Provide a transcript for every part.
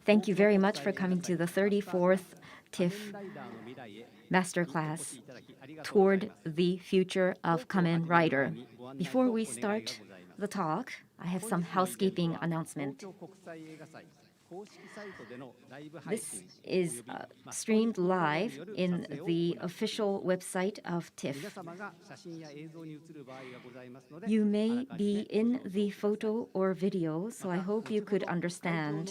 Thank you very much for coming to the 34th TIFF Masterclass Toward the Future of Kamen Rider. Before we start the talk, I have some housekeeping announcement. This is streamed live in the official website of TIFF. You may be in the photo or video, so I hope you could understand.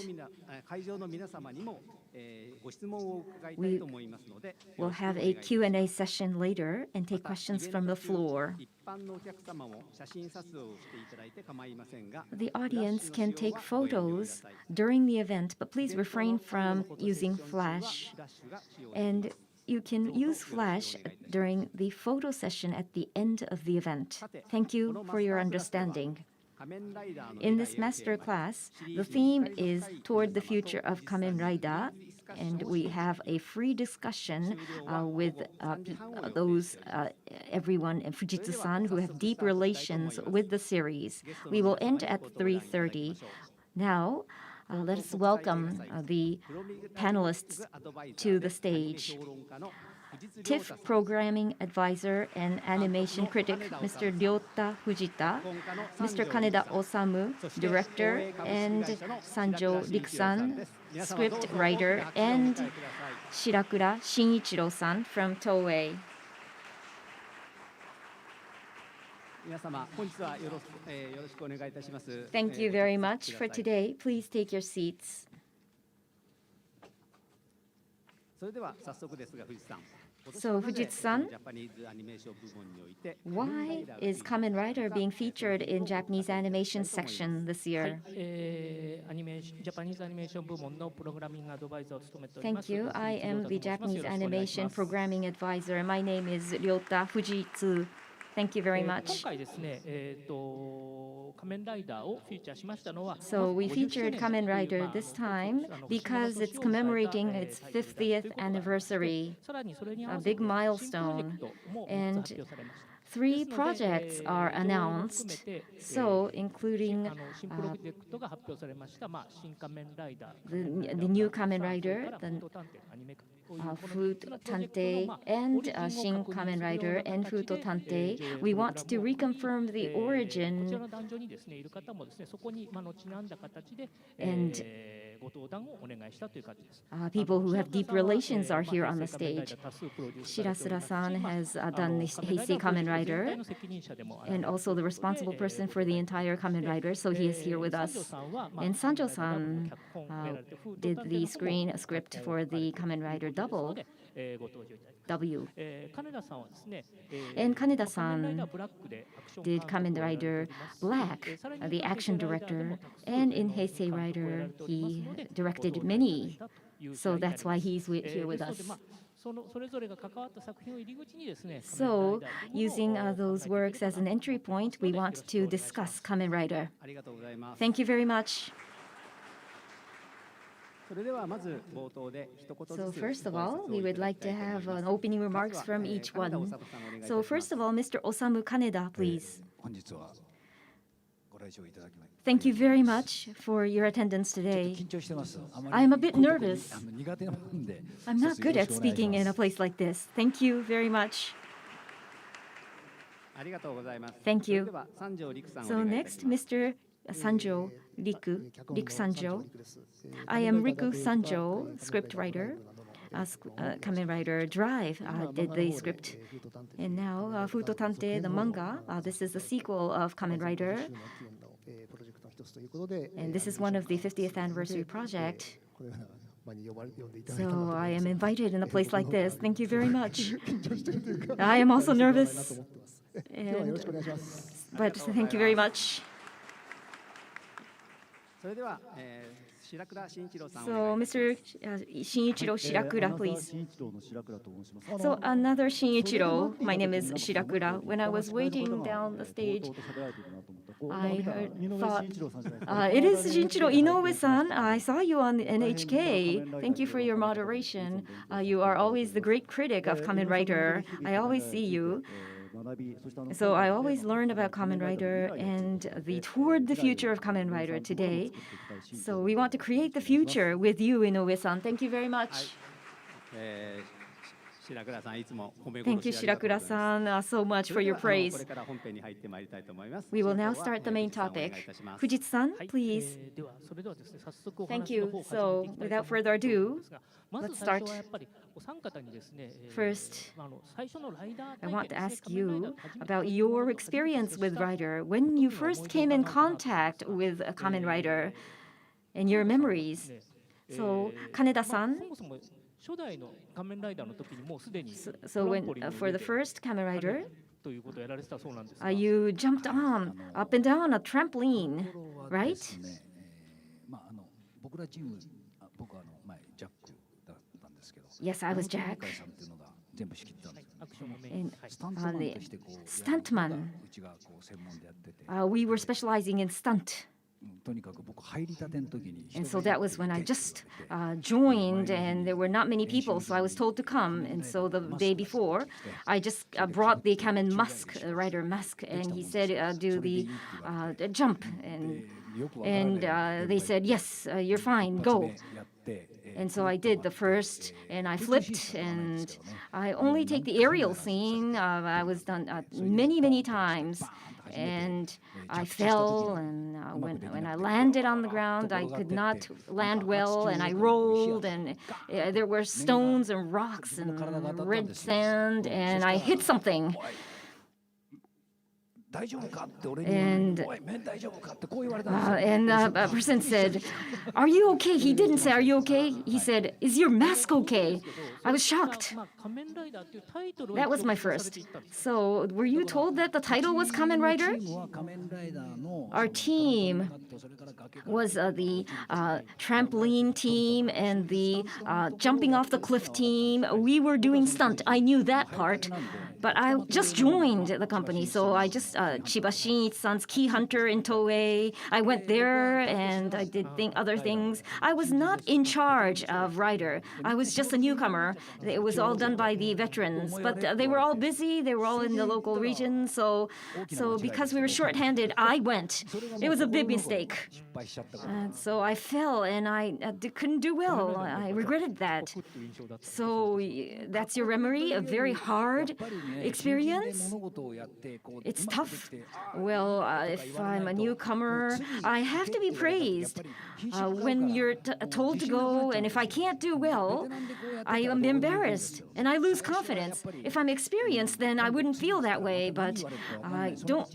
We will have a Q&A session later and take questions from the floor. The audience can take photos during the event, but please refrain from using flash. And you can use flash during the photo session at the end of the event. Thank you for your understanding. In this master class, the theme is Toward the Future of Kamen Rider, and we have a free discussion with everyone in Fujitsu-san who have deep relations with the series. We will end at 3:30. Now, let us welcome the panelists to the stage. TIFF Programming Advisor and Animation Critic, Mr. Ryota Fujita, Mr. Kaneda Osamu, Director, and Sanjo Riku-san, Script Writer, and Shirakura Shin-ichiro-san from TOEI. Thank you very much for today. Please take your seats. So, Fujitsu-san, why is Kamen Rider being featured in Japanese animation section this year? Thank you. I am the Japanese animation programming advisor. My name is Ryota Fujitsu. Thank you very much. So we featured Kamen Rider this time because it's commemorating its 50th anniversary, a big milestone. And 3 projects are announced, so including the new Kamen Rider, Futo Tante, and Shin Kamen Rider and Futo Tante. We want to reconfirm the origin and people who have deep relations are here on the stage. Shirasura-san has done the Heisei Kamen Rider and also the responsible person for the entire Kamen Rider, so he is here with us. And Sanjo-san did the screen script for the Kamen Rider W. And Kaneda-san did Kamen Rider Black, the action director, and in Heisei Rider he directed many, so that's why he's here with us. So, using those works as an entry point, we want to discuss Kamen Rider. Thank you very much. So first of all, we would like to have opening remarks from each one. So first of all, Mr. Osamu Kaneda, please. Thank you very much for your attendance today. I am a bit nervous. I'm not good at speaking in a place like this. Thank you very much. Thank you. So next, Mr. Sanjo, Riku Sanjo. I am Riku Sanjo, script writer. Kamen Rider Drive did the script. And now Futo Tante, the manga. This is the sequel of Kamen Rider. And this is one of the 50th anniversary project. So I am invited in a place like this. Thank you very much. I am also nervous. But thank you very much. So, Mr. Shin-ichiro Shirakura, please. So, another Shin-ichiro. My name is Shirakura. When I was waiting down the stage, I thought, it is Shin-ichiro Inoue-san. I saw you on the NHK. Thank you for your moderation. You are always the great critic of Kamen Rider. I always see you. So I always learn about Kamen Rider and toward the future of Kamen Rider today. So we want to create the future with you, Inoue-san. Thank you very much. Thank you, Shirakura-san, so much for your praise. We will now start the main topic. Fujitsu-san, please. Thank you. So without further ado, let's start. First, I want to ask you about your experience with Rider. When you first came in contact with a Kamen Rider and your memories. So, Kaneda-san, so when for the first Kamen Rider, you jumped on up and down a trampoline, right? Yes, I was Jack. And the stuntman. We were specializing in stunt. And so that was when I just joined, and there were not many people, so I was told to come. And so the day before, I just brought the Kamen Rider mask, and he said, do the jump. And they said, yes, you're fine, go. And so I did the first, and I flipped, and I only take the aerial scene. I was done many, many times. And I fell, and when I landed on the ground, I could not land well, and I rolled, and there were stones and rocks and red sand, and I hit something. And a person said, "Are you okay?" He didn't say, "Are you okay?" He said, "Is your mask okay?" I was shocked. That was my first. So, were you told that the title was Kamen Rider? Our team was the trampoline team and the jumping off the cliff team. We were doing stunt. I knew that part, but I just joined the company, so I just Chiba Shin-ichiro-san's Key Hunter in TOEI. I went there and I did other things. I was not in charge of Rider. I was just a newcomer. It was all done by the veterans, but they were all busy. They were all in the local region. So because we were shorthanded, I went. It was a big mistake. So I fell and I couldn't do well. I regretted that. So that's your memory, a very hard experience. It's tough. Well, if I'm a newcomer, I have to be praised. When you're told to go, and if I can't do well, I am embarrassed and I lose confidence. If I'm experienced, then I wouldn't feel that way, but I don't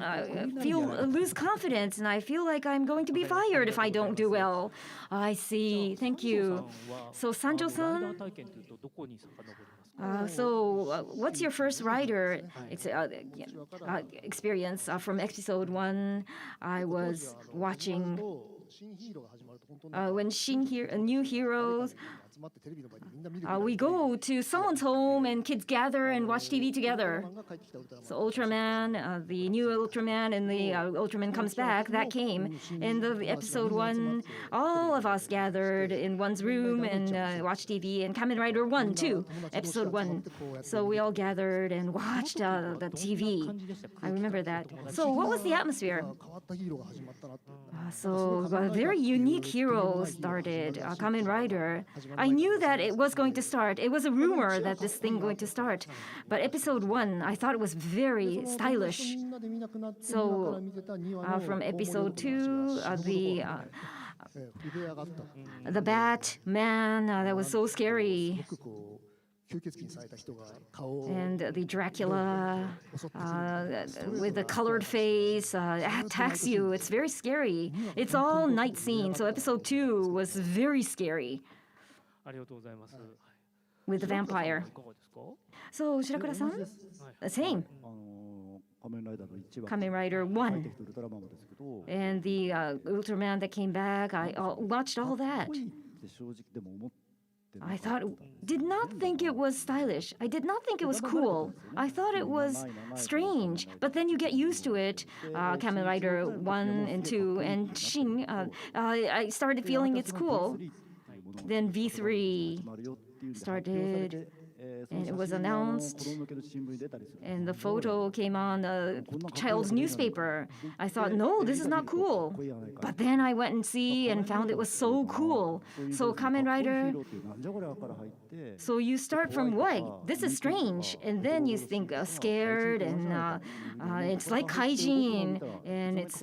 lose confidence, and I feel like I'm going to be fired if I don't do well. I see. Thank you. So, Sanjo-san? What's your first Rider experience? From episode 1, I was watching when New Heroes. We go to someone's home and kids gather and watch TV together. So Ultraman, the new Ultraman, and the Ultraman comes back. That came in the episode 1. All of us gathered in one's room and watched TV. And Kamen Rider 1 too, episode 1. So we all gathered and watched the TV. I remember that. So what was the atmosphere? So a very unique hero started, Kamen Rider. I knew that it was going to start. It was a rumor that this thing going to start. But episode 1, I thought it was very stylish. So from episode 2, the Batman, that was so scary. And the Dracula with the colored face attacks you. It's very scary. It's all night scene. So episode 2 was very scary with the vampire. So Shirakura-san? Same. Kamen Rider 1. And the Ultraman that came back, I watched all that. I did not think it was stylish. I did not think it was cool. I thought it was strange. But then you get used to it. Kamen Rider 1 and 2 and Shin, I started feeling it's cool. Then V3 started, And it was announced, and the photo came on a child's newspaper. I thought, no, this is not cool. But then I went and see and found it was so cool. So Kamen Rider, so you start from what? This is strange. And then you think scared, and it's like kaijin, and it's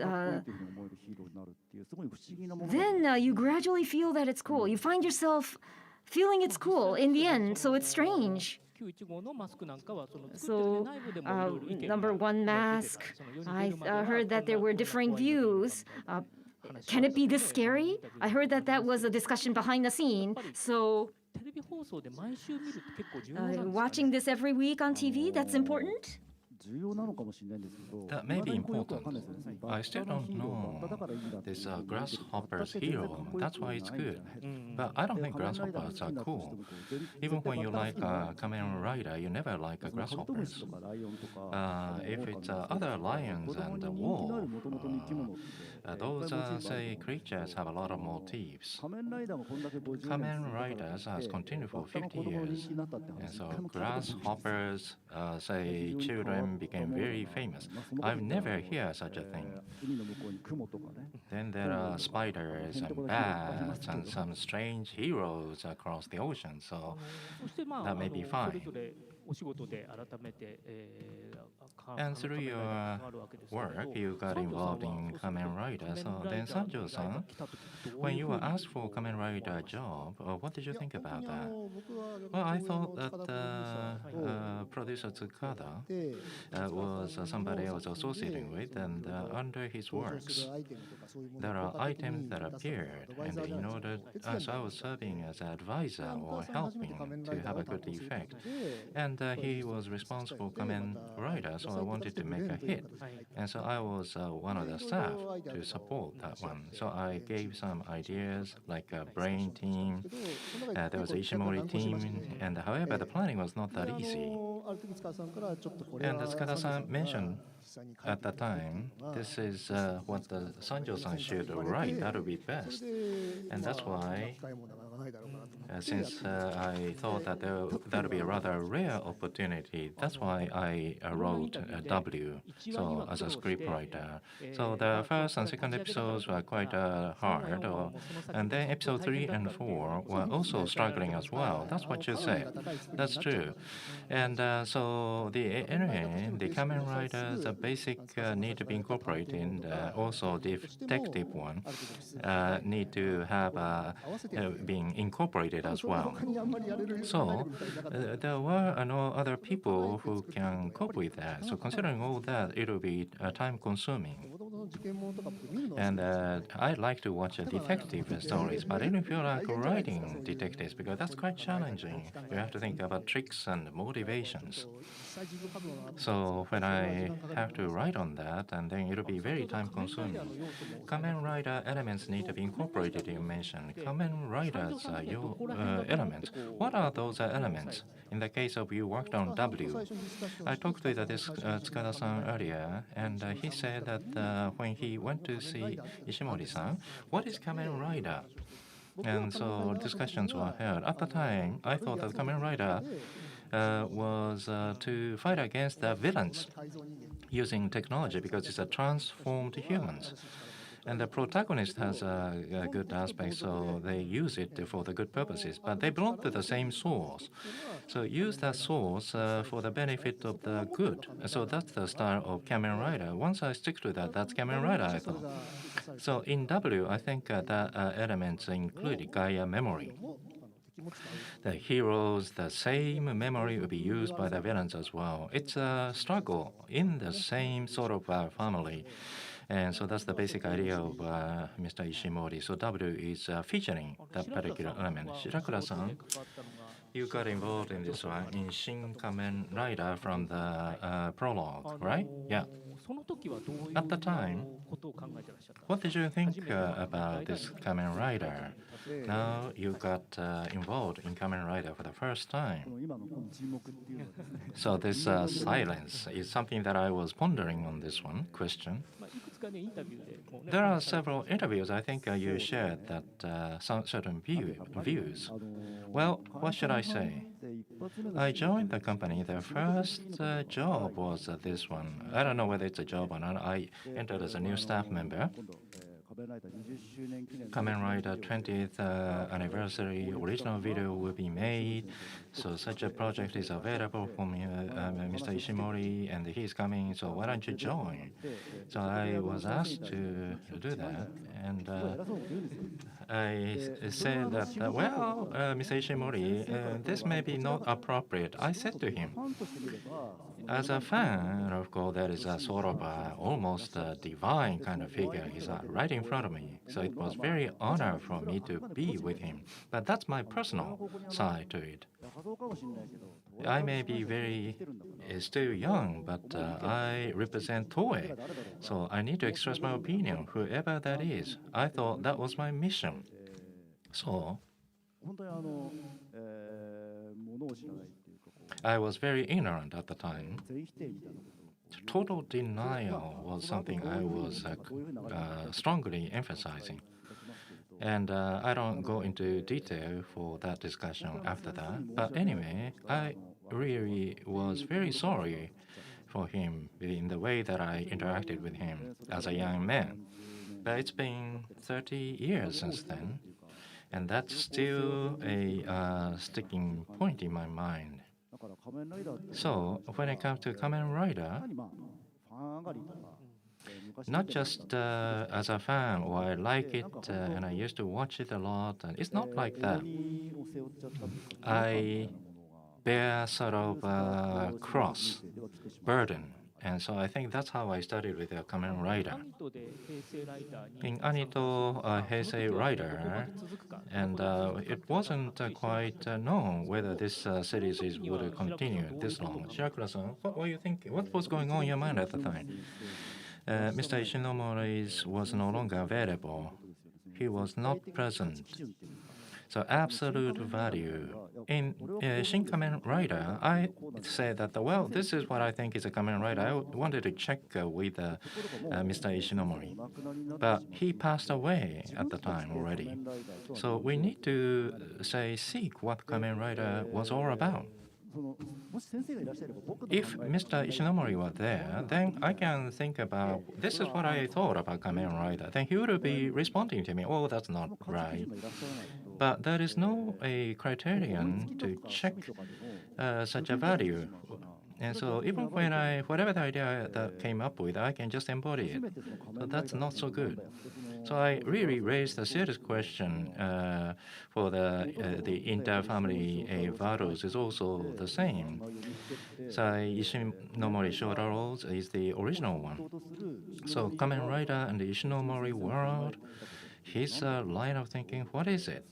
then you gradually feel that it's cool. You find yourself feeling it's cool in the end, so it's strange. So, number one mask, I heard that there were differing views. Can it be this scary? I heard that that was a discussion behind the scene. So, watching this every week on TV, that's important? That may be important. I still don't know this grasshopper's hero. That's why it's good. But I don't think grasshoppers are cool. Even when you like Kamen Rider, you never like grasshoppers. If it's other lions and wolf, those say creatures have a lot of motifs. Kamen Riders has continued for 50 years, and so grasshoppers say children became very famous. I've never heard such a thing. Then there are spiders and bats and some strange heroes across the ocean, so that may be fine. And through your work, you got involved in Kamen Rider. So then, Sanjo-san, when you were asked for Kamen Rider job, what did you think about that? Well, I thought that producer Tsukada was somebody I was associating with, and under his works, there are items that appeared, and in order, so I was serving as an advisor or helping to have a good effect. And he was responsible for Kamen Rider, so I wanted to make a hit. And so I was one of the staff to support that one. So I gave some ideas, like a brain team, there was a Ishimori team, and however, the planning was not that easy. And as Tsukada-san mentioned at the time, this is what the Sanjo-san should write, that would be best. And that's why, since I thought that that would be a rather rare opportunity, that's why I wrote W, so as a scriptwriter. So the first and second episodes were quite hard, and then episode 3 and 4 were also struggling as well. That's what you said. That's true. And so anyway, the Kamen Riders, the basic need to be incorporated, and also the detective one need to have being incorporated as well. So there were no other people who can cope with that. So considering all that, it will be time consuming. And I'd like to watch detective stories, but I don't feel like writing detectives because that's quite challenging. You have to think about tricks and motivations. So when I have to write on that, and then it'll be very time consuming. Kamen Rider elements need to be incorporated, you mentioned. Kamen Riders are your elements. What are those elements? In the case of you worked on W, I talked with this Tsukada-san earlier, and he said that when he went to see Ishimori-san, what is Kamen Rider? And so discussions were held. At the time, I thought that Kamen Rider was to fight against the villains using technology because it's a transformed humans. And the protagonist has a good aspect, so they use it for the good purposes. But they belong to the same source. So use that source for the benefit of the good. So that's the style of Kamen Rider. Once I stick to that, that's Kamen Rider, I thought. So in W, I think that elements include Gaia memory. The heroes, the same memory will be used by the villains as well. It's a struggle in the same sort of family. And so that's the basic idea of Mr. Ishimori. So W is featuring that particular element. Shirakura-san, you got involved in this one in Shin Kamen Rider from the prologue, right? Yeah. At the time, what did you think about this Kamen Rider? Now you got involved in Kamen Rider for the first time. So this silence is something that I was pondering on this one question. There are several interviews. I think you shared that some certain views. Well, what should I say? I joined the company. The first job was this one. I don't know whether it's a job or not. I entered as a new staff member. Kamen Rider 20th anniversary original video will be made. So such a project is available from Mr. Ishimori, and he's coming. So why don't you join? So I was asked to do that, and I said that, well, Mr. Ishimori, this may be not appropriate. I said to him, as a fan, of course, there is a sort of almost a divine kind of figure. He's right in front of me. So it was very honor for me to be with him. But that's my personal side to it. I may be still young, but I represent TOEI. So I need to express my opinion, whoever that is. I thought that was my mission. So I was very ignorant at the time. Total denial was something I was strongly emphasizing. And I don't go into detail for that discussion after that. But anyway, I really was very sorry for him in the way that I interacted with him as a young man. But it's been 30 years since then, and that's still a sticking point in my mind. So when it comes to Kamen Rider, not just as a fan, or I like it and I used to watch it a lot, and it's not like that. I bear sort of a cross burden, and so I think that's how I started with Kamen Rider. In Untitled Heisei Rider, and it wasn't quite known whether this series would continue this long. Shirakura-san, what were you thinking? What was going on in your mind at the time? Mr. Ishinomori was no longer available. He was not present. So absolute value. In Shin Kamen Rider, I said that, well, this is what I think is a Kamen Rider. I wanted to check with Mr. Ishinomori. But he passed away at the time already. So we need to seek what Kamen Rider was all about. If Mr. Ishinomori were there, then I can think about, this is what I thought about Kamen Rider. Then he would be responding to me, oh, that's not right. But there is no criterion to check such a value. And so even when whatever the idea that came up with, I can just embody it. So that's not so good. So I really raised a serious question for the inter-family values is also the same. So Ishinomori Showa is the original one. So Kamen Rider and the Ishinomori world, his line of thinking, what is it?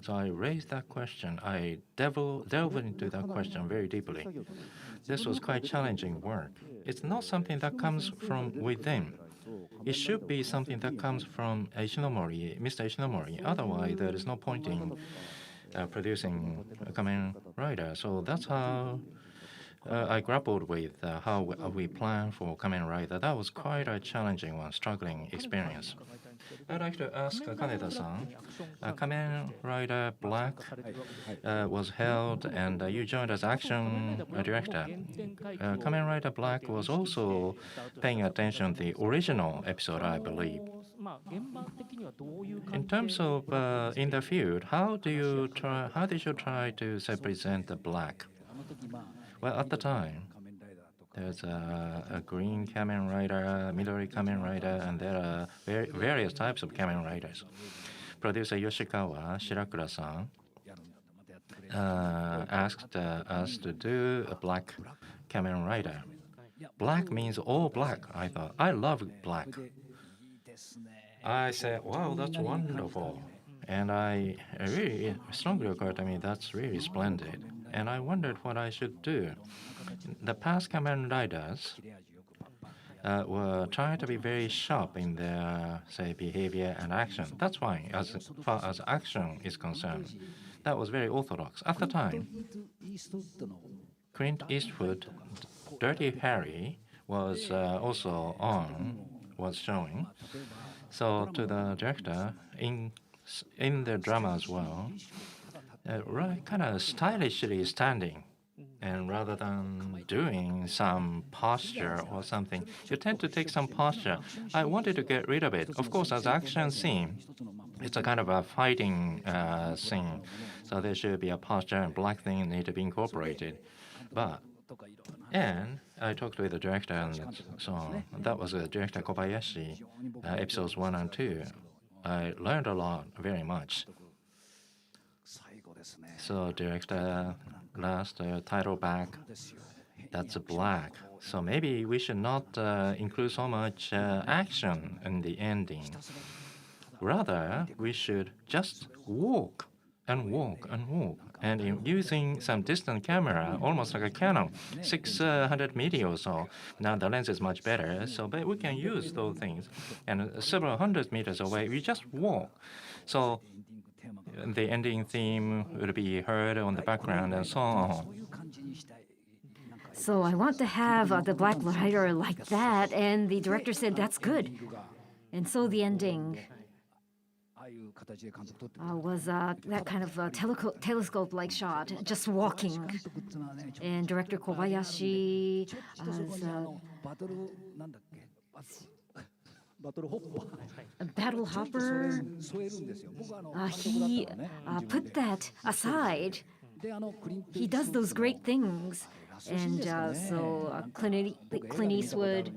So I raised that question. I delved into that question very deeply. This was quite challenging work. It's not something that comes from within. It should be something that comes from Ishinomori, Mr. Ishinomori. Otherwise, there is no point in producing a Kamen Rider. So that's how I grappled with how we plan for Kamen Rider. That was quite a challenging one, struggling experience. I'd like to ask Kaneda-san, Kamen Rider Black was held, and you joined as action director. Kamen Rider Black was also paying attention to the original episode, I believe. In terms of in the field, how did you try to present the Black? Well, at the time, there's a green Kamen Rider, Midori Kamen Rider, and there are various types of Kamen Riders. Producer Yoshikawa, Shirakura-san, asked us to do a black Kamen Rider. Black means all black, I thought. I love black. I said, wow, that's wonderful. And I really strongly occurred to me, that's really splendid. And I wondered what I should do. The past Kamen Riders were trying to be very sharp in their, behavior and action. That's why, as far as action is concerned, that was very orthodox. At the time, Clint Eastwood, Dirty Harry, was also on was showing. So to the director, in the drama as well, right, kind of stylishly standing, and rather than doing some posture or something, you tend to take some posture. I wanted to get rid of it. Of course, as action scene, it's a kind of a fighting scene, so there should be a posture and black thing need to be incorporated. And I talked with the director, and so that was Director Kobayashi, episodes 1 and 2. I learned a lot, very much. So director, last title back, that's black. So maybe we should not include so much action in the ending. Rather, we should just walk and walk and walk. And in using some distant camera, almost like a Canon, 600 meter or so. Now the lens is much better, so but we can use those things. And several hundred meters away, we just walk. So the ending theme will be heard on the background and so on. So I want to have the Black Rider like that, and the director said that's good. And so the ending was that kind of telescope-like shot, just walking. And director Kobayashi a battle hopper. He put that aside. He does those great things. And so Clint Eastwood,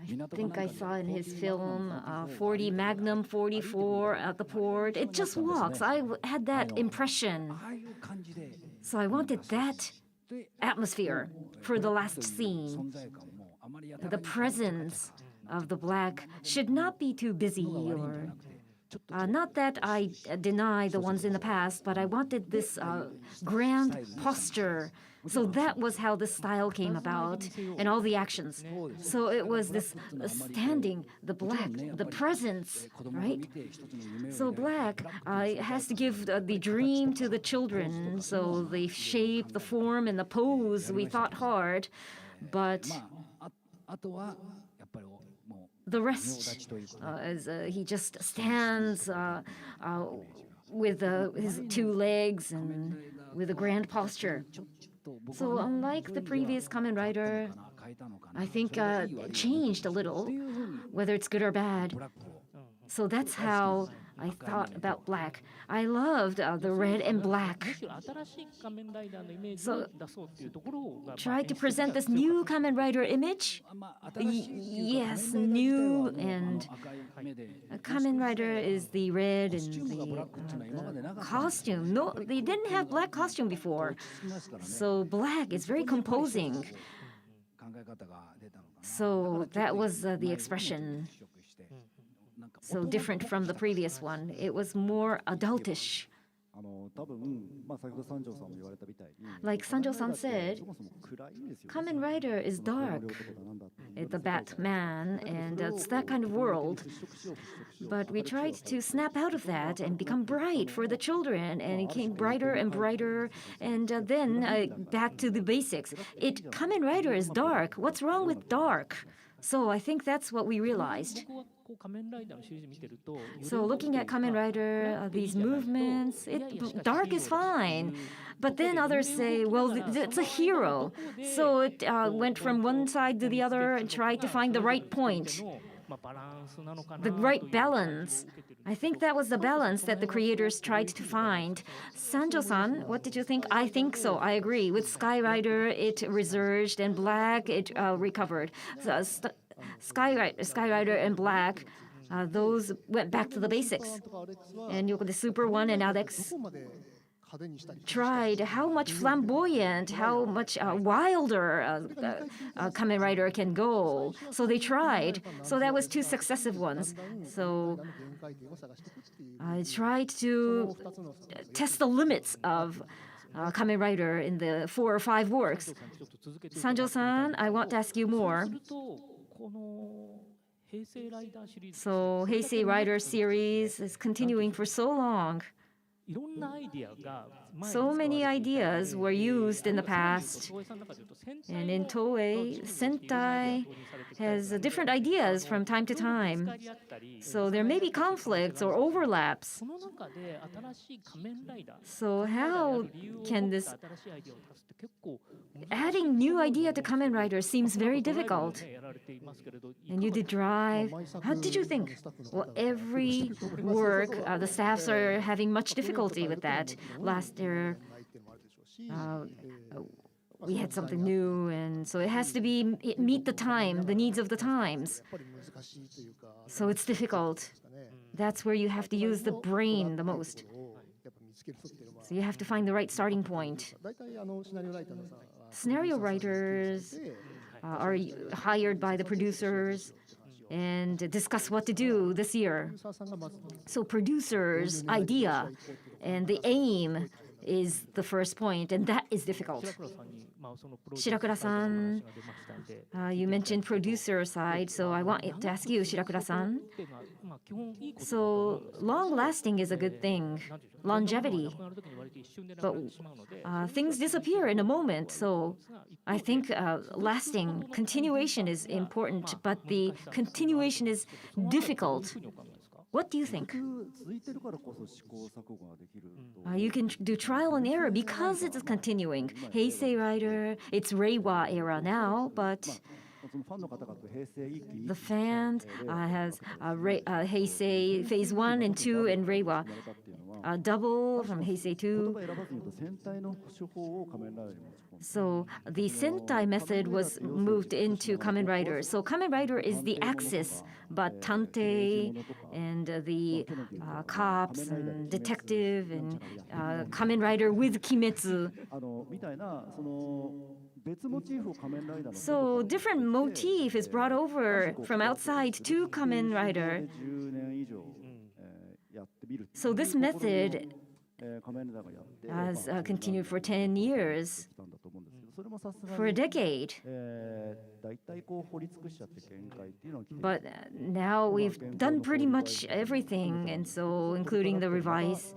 I think I saw in his film 40 Magnum 44 at the port. It just walks. I had that impression. So I wanted that atmosphere for the last scene. The presence of the black should not be too busy or not that I deny the ones in the past, but I wanted this grand posture. So that was how the style came about and all the actions. So it was this standing, the black, the presence, right? So black has to give the dream to the children. So the shape, the form, and the pose, we thought hard. But the rest is he just stands with his two legs and with a grand posture. So unlike the previous Kamen Rider, I think changed a little, whether it's good or bad. So that's how I thought about black. I loved the red and black. So try to present this new Kamen Rider image. Yes, new, and Kamen Rider is the red and the costume. No, they didn't have black costume before. So black is very composing. So that was the expression. So different from the previous one. It was more adultish. Like Sanjo-san said, Kamen Rider is dark. It's the Batman, and it's that kind of world. But we tried to snap out of that and become bright for the children, and it became brighter and brighter, and then back to the basics. Kamen Rider is dark. What's wrong with dark? So I think that's what we realized. So looking at Kamen Rider, these movements, dark is fine. But then others say, well, it's a hero. So it went from one side to the other and tried to find the right point, the right balance. I think that was the balance that the creators tried to find. Sanjo-san, what did you think? I think so. I agree. With Sky Rider, it resurged, and Black, it recovered. So, Sky Rider and Black, those went back to the basics. And the Super 1 and Alex tried how much flamboyant, how much wilder Kamen Rider can go. So they tried. So that was two successive ones. So I tried to test the limits of Kamen Rider in the 4 or 5 works. Sanjo-san, I want to ask you more. So Heisei Rider series is continuing for so long. So many ideas were used in the past. And in Toei, Sentai has different ideas from time to time. So there may be conflicts or overlaps. So how can this adding new idea to Kamen Rider seems very difficult. And you did drive. How did you think? Well, every work, the staffs are having much difficulty with that. Last year, we had something new, and so it has to meet the time, the needs of the times. So it's difficult. That's where you have to use the brain the most. So you have to find the right starting point. Scenario writers are hired by the producers and discuss what to do this year. So producers' idea and the aim is the first point, and that is difficult. Shirakura-san, you mentioned producer side, so I want to ask you, Shirakura-san. So long-lasting is a good thing, longevity. But things disappear in a moment, so I think lasting, continuation is important, but the continuation is difficult. What do you think? You can do trial and error because it's continuing. Heisei Rider, it's Reiwa era now, but the fan has Heisei Phase 1 and 2 and Reiwa. Double from Heisei 2. So the Sentai method was moved into Kamen Rider. So Kamen Rider is the axis, but Tante and the cops and detective and Kamen Rider with Kimetsu. So different motif is brought over from outside to Kamen Rider. So this method has continued for 10 years, for a decade. But now we've done pretty much everything, and so including the revise.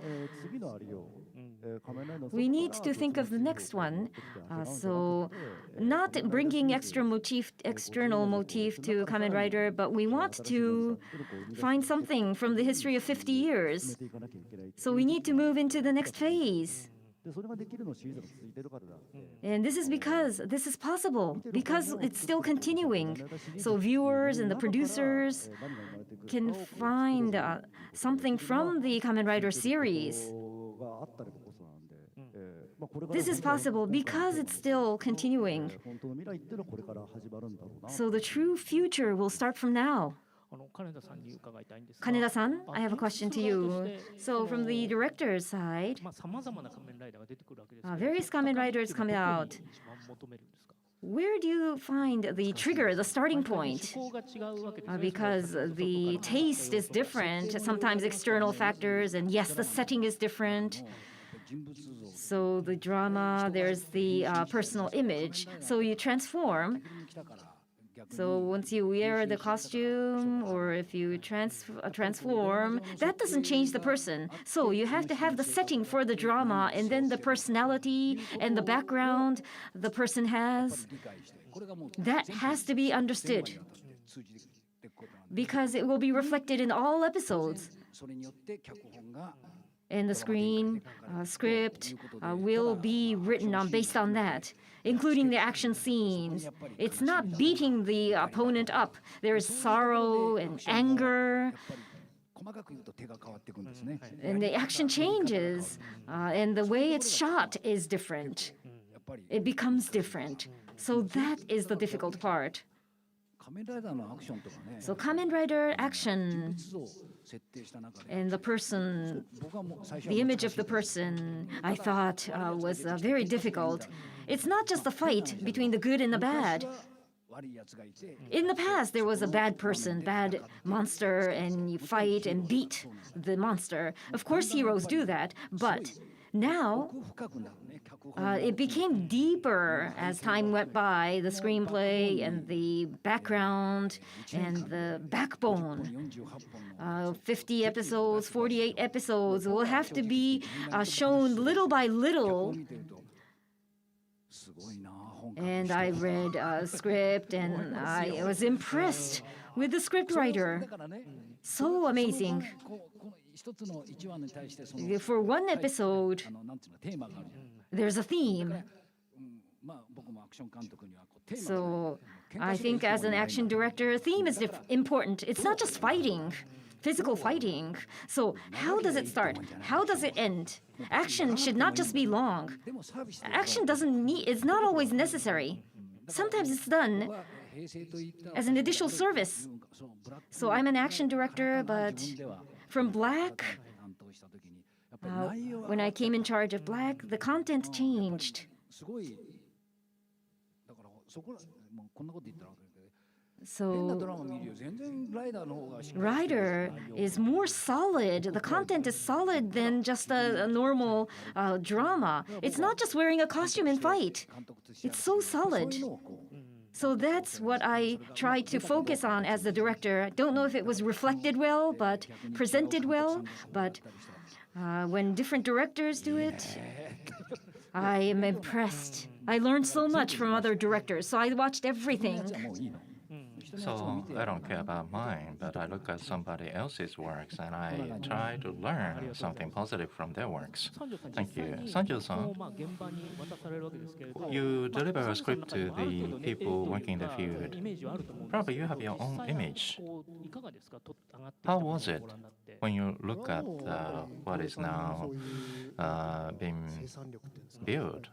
We need to think of the next one. So not bringing external motif to Kamen Rider, but we want to find something from the history of 50 years. So we need to move into the next phase. And this is because this is possible, because it's still continuing. So viewers and the producers can find something from the Kamen Rider series. This is possible because it's still continuing. So the true future will start from now. Kaneda-san, I have a question to you. So from the director's side, various Kamen Riders come out. Where do you find the trigger, the starting point? Because the taste is different, sometimes external factors, and yes, the setting is different. So the drama, there's the personal image. So you transform. So once you wear the costume, or if you transform, that doesn't change the person. So you have to have the setting for the drama, and then the personality and the background the person has. That has to be understood, because it will be reflected in all episodes. And the script will be written based on that, including the action scenes. It's not beating the opponent up. There is sorrow and anger. And the action changes, and the way it's shot is different. It becomes different. So that is the difficult part. So Kamen Rider action and the person, the image of the person, I thought was very difficult. It's not just the fight between the good and the bad. In the past, there was a bad person, bad monster, and you fight and beat the monster. Of course, heroes do that, but Now, it became deeper as time went by, the screenplay and the background and the backbone. 50 episodes, 48 episodes will have to be shown little by little. And I read a script and I was impressed with the scriptwriter. So amazing. For one episode, there's a theme. So I think as an action director, theme is important. It's not just fighting, physical fighting. So how does it start? How does it end? Action should not just be long. Action it's not always necessary. Sometimes it's done as an additional service. So I'm an action director, but from Black, when I came in charge of Black, the content changed. So Rider is more solid. The content is solid than just a normal drama. It's not just wearing a costume and fight. It's so solid. So that's what I tried to focus on as the director. I don't know if it was reflected well, but presented well. But when different directors do it, I am impressed. I learned so much from other directors, so I watched everything. So I don't care about mine, but I look at somebody else's works and I try to learn something positive from their works. Thank you. Sanjo-san, you deliver a script to the people working in the field. Probably you have your own image. How was it when you look at what is now being built?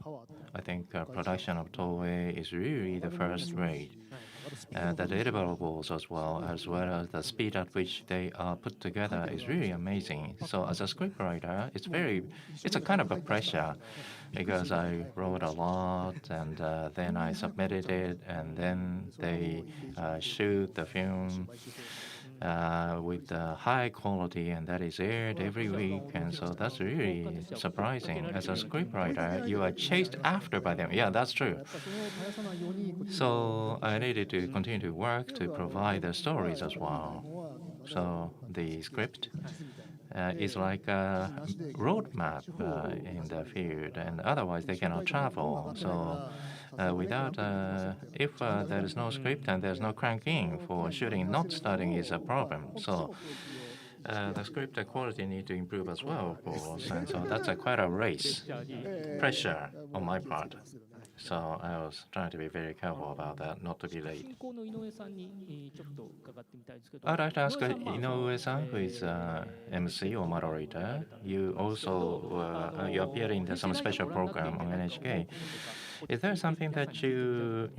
I think production of TOEI is really the first rate. The deliverables as well as the speed at which they are put together is really amazing. So as a scriptwriter, it's a kind of a pressure because I wrote a lot and then I submitted it and then they shoot the film with the high quality and that is aired every week, and so that's really surprising. As a scriptwriter, you are chased after by them. Yeah, that's true. So I needed to continue to work to provide the stories as well. So the script is like a roadmap in the field, and otherwise they cannot travel. So if there is no script and there's no cranking for shooting, not starting is a problem. So the script quality need to improve as well, of course, and so that's quite a race, pressure on my part. So I was trying to be very careful about that, not to be late. I'd like to ask Inoue-san, who is MC or moderator. You also you appeared in some special program on NHK. Is there something that you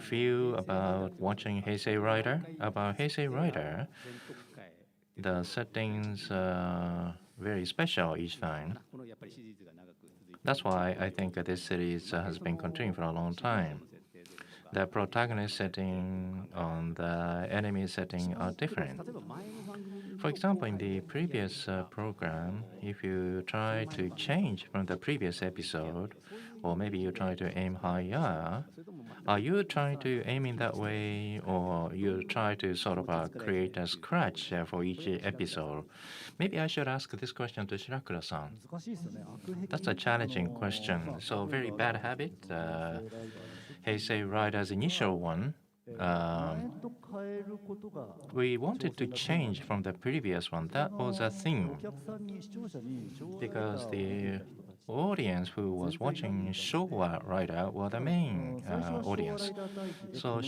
feel about watching Heisei Rider? About Heisei Rider, the settings are very special each time. That's why I think this series has been continuing for a long time. The protagonist setting and the enemy setting are different. For example, in the previous program, if you try to change from the previous episode, or maybe you try to aim higher, are you trying to aim in that way, or you try to sort of create a scratch for each episode? Maybe I should ask this question to Shirakura-san. That's a challenging question. So very bad habit. Heisei Rider's initial one, we wanted to change from the previous one. That was a thing. Because the audience who was watching Showa Rider were the main audience. So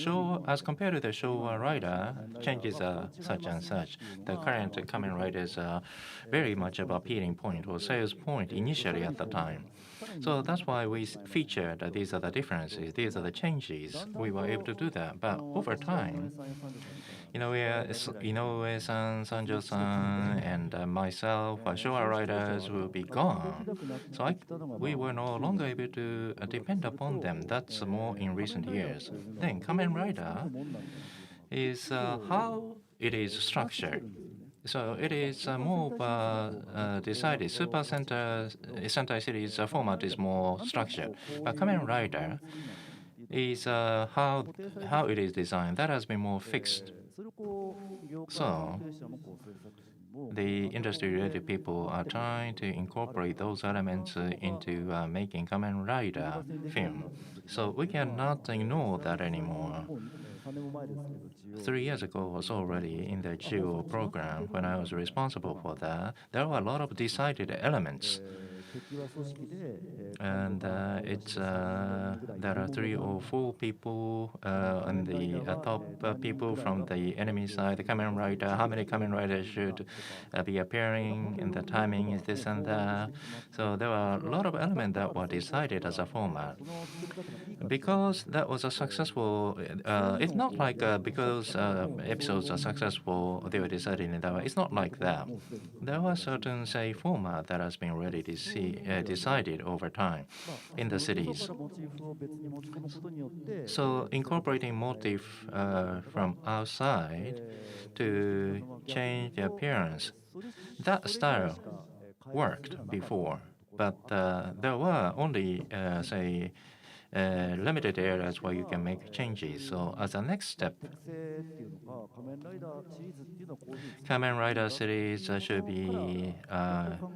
as compared to the Showa Rider, changes are such and such. The current Kamen Riders are very much of appealing point or sales point initially at the time. So that's why we featured these are the differences, these are the changes. We were able to do that. But over time, Inoue-san, Sanjo-san, and myself, Showa Riders will be gone. So we were no longer able to depend upon them. That's more in recent years. Then Kamen Rider is how it is structured. So it is more decided. Sentai series format is more structured. But Kamen Rider is how it is designed. That has been more fixed. So the industry-related people are trying to incorporate those elements into making Kamen Rider film. So we cannot ignore that anymore. 3 years ago was already in the Geo program when I was responsible for that. There were a lot of decided elements. And there are 3 or 4 people on the top people from the enemy side, the Kamen Rider, how many Kamen Riders should be appearing, and the timing is this and that. So there were a lot of elements that were decided as a format. Because that was a successful, it's not like because episodes are successful, they were decided in that way. It's not like that. There was certain, say, format that has been already decided over time in the cities. So incorporating motif from outside to change the appearance, that style worked before, but there were only, say, limited areas where you can make changes. So as a next step, Kamen Rider series should be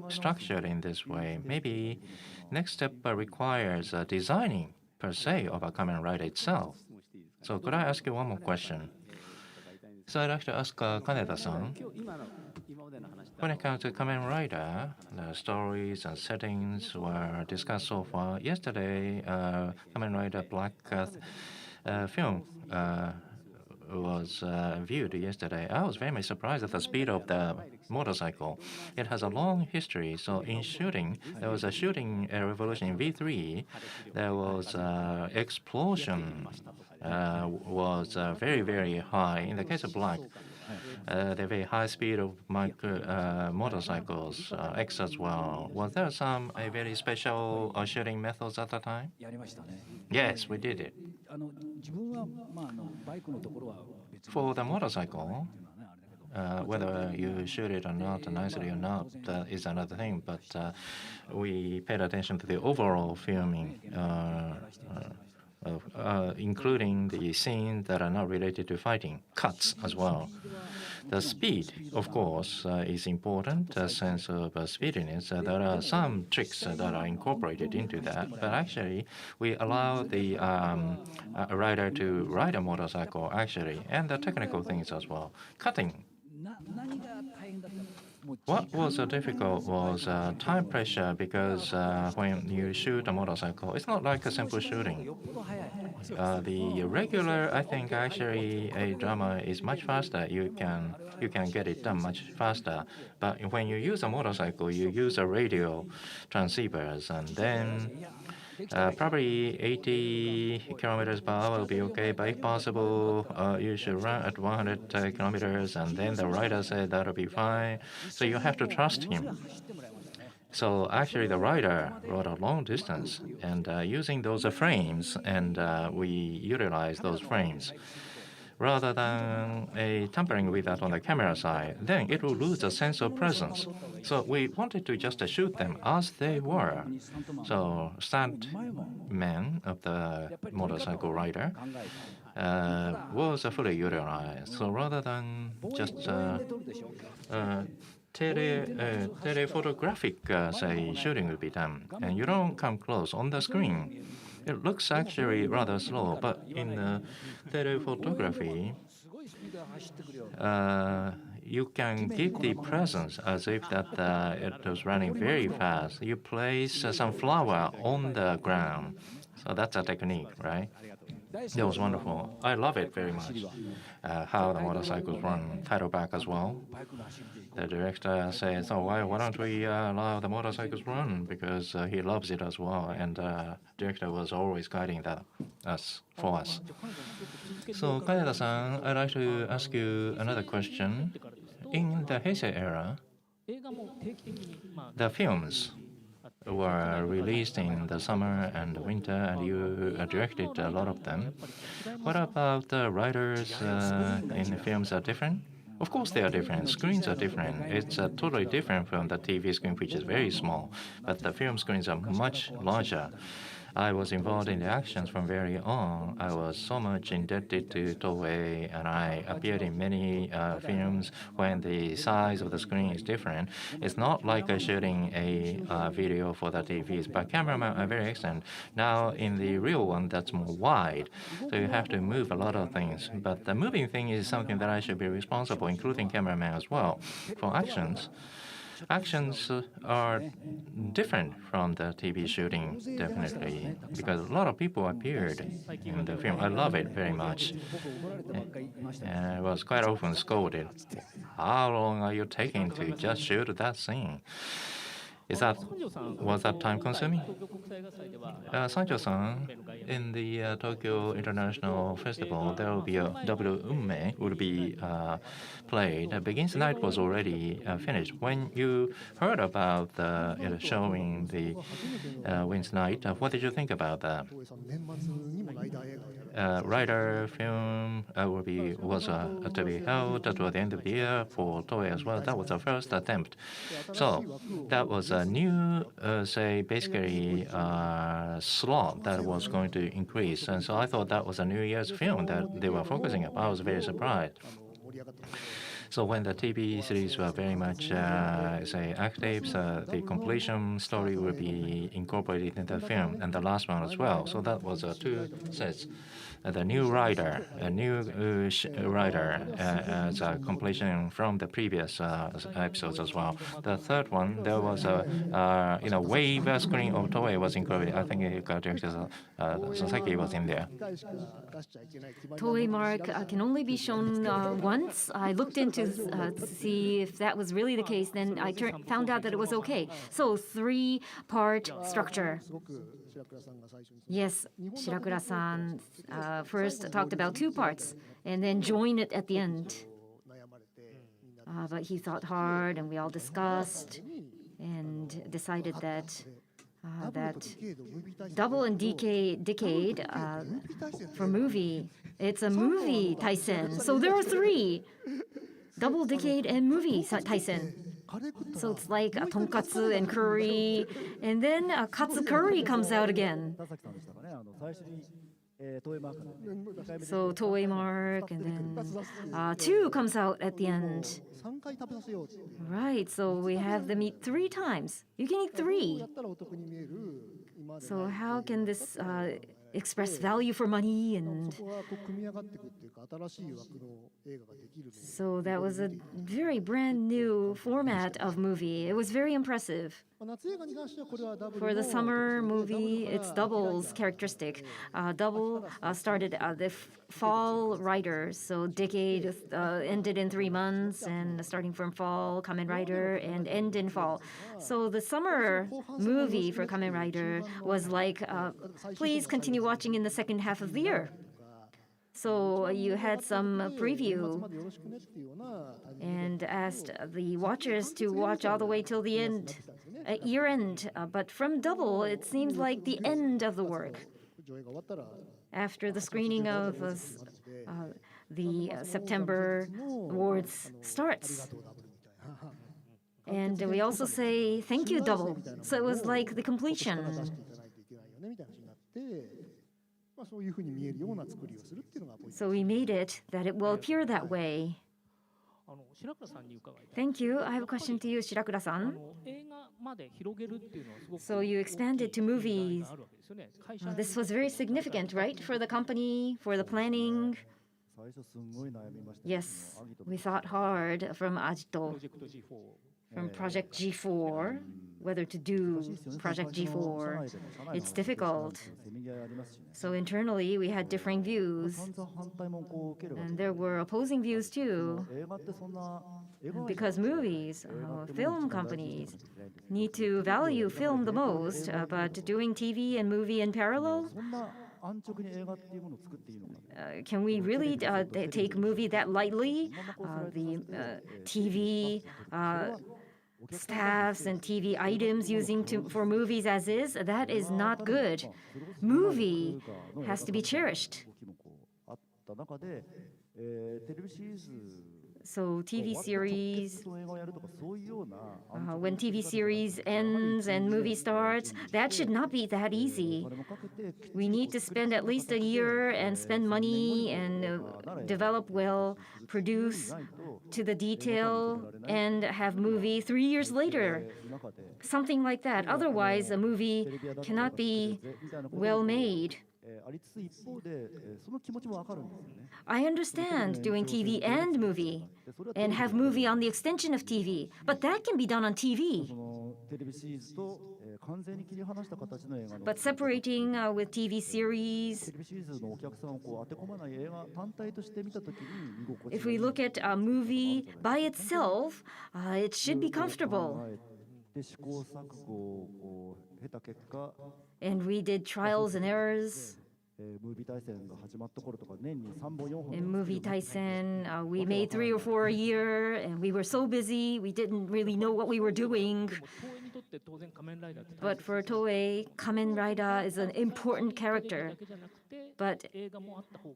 structured in this way. Maybe next step requires designing per se of a Kamen Rider itself. So could I ask you one more question? So I'd like to ask Kaneda-san. When it comes to Kamen Rider, the stories and settings were discussed so far. Yesterday, Kamen Rider Black film was viewed yesterday. I was very much surprised at the speed of the motorcycle. It has a long history. So in shooting, there was a shooting revolution in V3. There was explosion was very, very high. In the case of Black, the very high speed of motorcycles, X as well. Was there some very special shooting methods at the time? Yes, we did it. For the motorcycle, whether you shoot it or not, nicely or not, is another thing. But we paid attention to the overall filming, including the scenes that are not related to fighting, cuts as well. The speed, of course, is important, a sense of speediness. There are some tricks that are incorporated into that, but actually we allow the rider to ride a motorcycle, actually, and the technical things as well. Cutting. What was difficult was time pressure, because when you shoot a motorcycle, it's not like a simple shooting. The regular, I think, actually, a drama is much faster. You can get it done much faster. But when you use a motorcycle, you use a radio transceivers, and then probably 80 kilometers per hour will be okay. But if possible, you should run at 100 kilometers, and then the rider said that'll be fine. So you have to trust him. So actually, the rider rode a long distance, and using those frames, and we utilize those frames. Rather than tampering with that on the camera side, then it will lose a sense of presence. So we wanted to just shoot them as they were. So stuntman of the motorcycle rider was fully utilized. So rather than just telephotographic, say, shooting will be done, and you don't come close on the screen. It looks actually rather slow, but in telephotography, you can give the presence as if that it was running very fast. You place some flower on the ground. So that's a technique, right? That was wonderful. I love it very much. How the motorcycles run, title back as well. The director says, "Oh, why don't we allow the motorcycles run?" Because he loves it as well, and director was always guiding that for us. So Kaneda-san, I'd like to ask you another question. In the Heisei era, the films were released in the summer and the winter, and you directed a lot of them. What about the writers in the films are different? Of course, they are different. Screens are different. It's totally different from the TV screen, which is very small, but the film screens are much larger. I was involved in the actions from very on. I was so much indebted to TOEI, and I appeared in many films when the size of the screen is different. It's not like shooting a video for the TVs, but cameramen are very excellent. Now, in the real one, that's more wide, so you have to move a lot of things. But the moving thing is something that I should be responsible, including cameraman as well. For actions are different from the TV shooting, definitely, because a lot of people appeared in the film. I love it very much. And I was quite often scolded. How long are you taking to just shoot that scene? Was that time consuming? Sanjo-san, in the Tokyo International Festival, there will be a W Unme would be played. Begins Night was already finished. When you heard about showing the Wins Night, what did you think about that? Rider film was to be held toward the end of the year for Toei as well. That was the first attempt. So that was a new, basically slot that was going to increase. And so I thought that was a New Year's film that they were focusing on. I was very surprised. So when the TV series were very much, active, the completion story will be incorporated into the film, and the last one as well. So that was two sets. The new rider, a new rider as a completion from the previous episodes as well. The third one, there was a wave screen of Toei was included. I think Director Sasaki was in there. Toei mark can only be shown once. I looked into to see if that was really the case. Then I found out that it was okay. So 3-part structure. Yes, Shirakura-san first talked about 2 parts and then joined it at the end. But he thought hard, and we all discussed and decided that double and decade for movie. It's a movie Taisen. So there are 3. Double decade and movie Taisen. So it's like a tonkatsu and curry, and then a katsu curry comes out again. So Toei mark, and then 2 comes out at the end. Right, so we have them eat 3 times. You can eat 3. So how can this express value for money? And so that was a very brand new format of movie. It was very impressive. For the summer movie, it's Double's characteristic. Double started the fall writers, so decade ended in 3 months, and starting from fall, Kamen Rider, and end in fall. So the summer movie for Kamen Rider was like, please continue watching in the second half of the year. So you had some preview and asked the watchers to watch all the way till the end, year end. But from Double, it seems like the end of the work. After the screening of the September awards starts. And we also say, thank you, Double. So it was like the completion. So we made it that it will appear that way. Thank you. I have a question to you, Shirakura-san. So you expanded to movies. This was very significant, right? For the company, for the planning. Yes, we thought hard from Ajito, from Project G4, whether to do Project G4. It's difficult. So internally, we had differing views. And there were opposing views too. Because movies, film companies, need to value film the most, but doing TV and movie in parallel? Can we really take movie that lightly? The TV staffs and TV items using for movies as is, that is not good. Movie has to be cherished. So TV series, when TV series ends and movie starts, that should not be that easy. We need to spend at least a year and spend money and develop well, produce to the detail, and have movie 3 years later. Something like that. Otherwise, a movie cannot be well made. I understand doing TV and movie, and have movie on the extension of TV, but that can be done on TV. But separating with TV series, if we look at a movie by itself, it should be comfortable. And we did trials and errors. In Movie Tyson, we made 3 or 4 a year, and we were so busy, we didn't really know what we were doing. But for Toei, Kamen Rider is an important character. But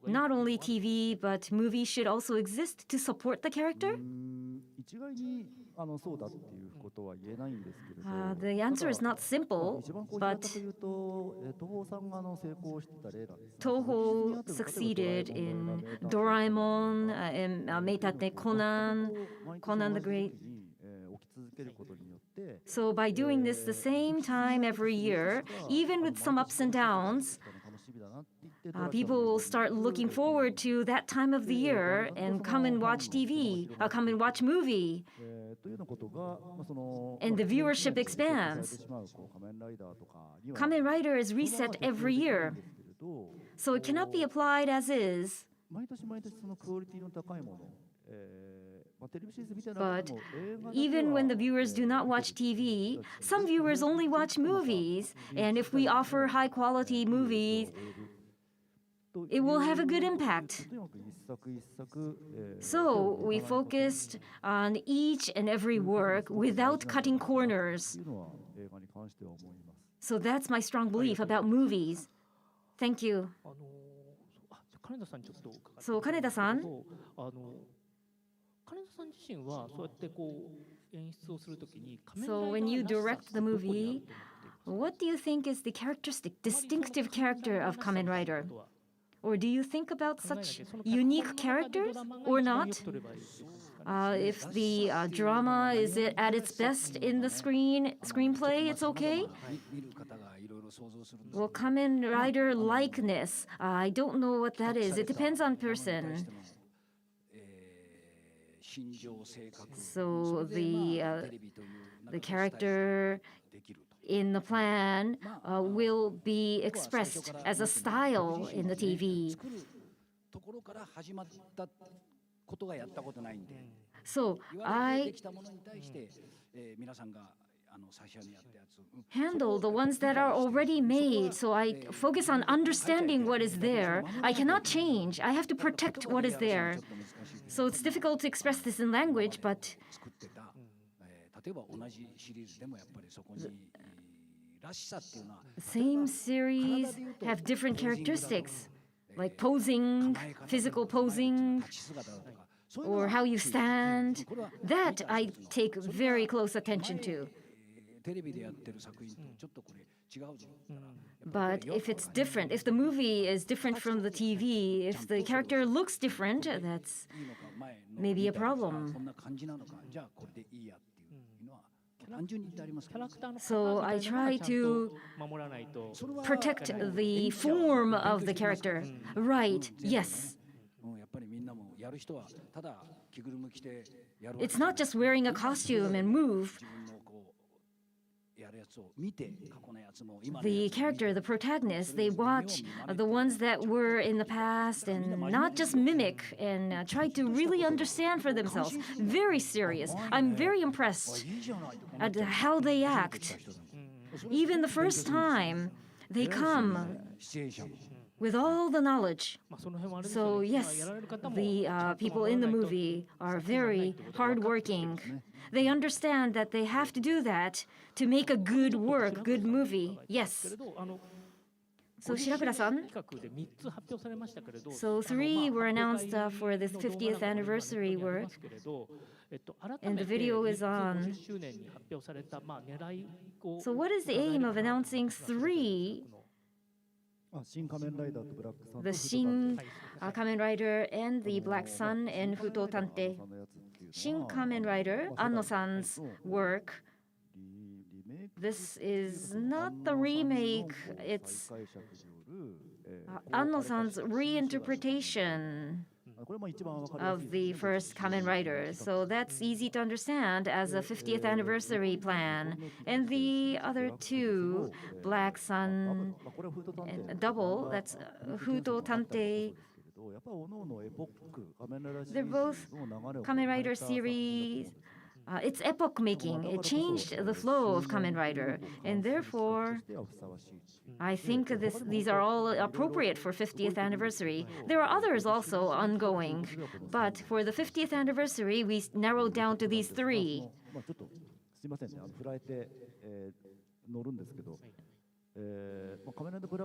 not only TV, but movies should also exist to support the character? The answer is not simple, but Toho succeeded in Doraemon, and Meitate Conan, Conan the Great. So by doing this the same time every year, even with some ups and downs, people will start looking forward to that time of the year and come and watch TV, come and watch movie. And the viewership expands. Kamen Rider is reset every year, so it cannot be applied as is. But even when the viewers do not watch TV, some viewers only watch movies, and if we offer high-quality movies, it will have a good impact. So we focused on each and every work without cutting corners. So that's my strong belief about movies. Thank you. So Kaneda-san, so when you direct the movie, what do you think is the characteristic, distinctive character of Kamen Rider? Or do you think about such unique characters or not? If the drama is at its best in the screenplay, it's okay? Well, Kamen Rider likeness, I don't know what that is. It depends on person. So the character in the plan will be expressed as a style in the TV. So I handle the ones that are already made, so I focus on understanding what is there. I cannot change. I have to protect what is there. So it's difficult to express this in language, but same series have different characteristics, like posing, physical posing, or how you stand. That I take very close attention to. But if it's different, if the movie is different from the TV, if the character looks different, that's maybe a problem. So I try to protect the form of the character. Right, yes. It's not just wearing a costume and move. The character, the protagonist, they watch the ones that were in the past and not just mimic and try to really understand for themselves. Very serious. I'm very impressed at how they act. Even the first time, they come with all the knowledge. So yes, the people in the movie are very hardworking. They understand that they have to do that to make a good work, good movie. Yes. So Shirakura-san, so 3 were announced for this 50th anniversary work, and the video is on. So what is the aim of announcing 3? The Shin Kamen Rider and the Black Sun and Futo Tante. Shin Kamen Rider, Anno-san's work. This is not the remake, it's Anno-san's reinterpretation of the first Kamen Rider. So that's easy to understand as a 50th anniversary plan. And the other 2, Black Sun and double, that's Futo Tante. They're both Kamen Rider series. It's epoch making. It changed the flow of Kamen Rider, and therefore I think these are all appropriate for 50th anniversary. There are others also ongoing, but for the 50th anniversary we narrowed down to these 3.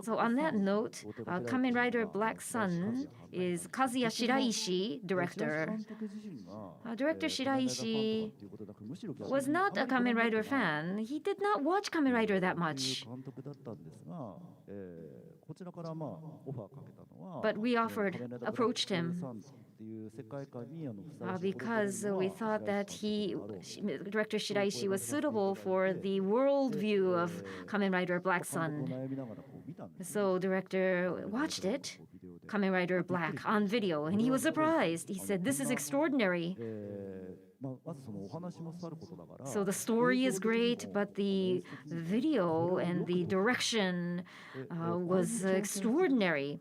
So on that note, Kamen Rider Black Sun is Kazuya Shiraishi, director. Director Shiraishi was not a Kamen Rider fan. He did not watch Kamen Rider that much. But we approached him. Because we thought that Director Shiraishi was suitable for the worldview of Kamen Rider Black Sun. So director watched it, Kamen Rider Black, on video, and he was surprised. He said, "This is extraordinary." So the story is great, but the video and the direction was extraordinary.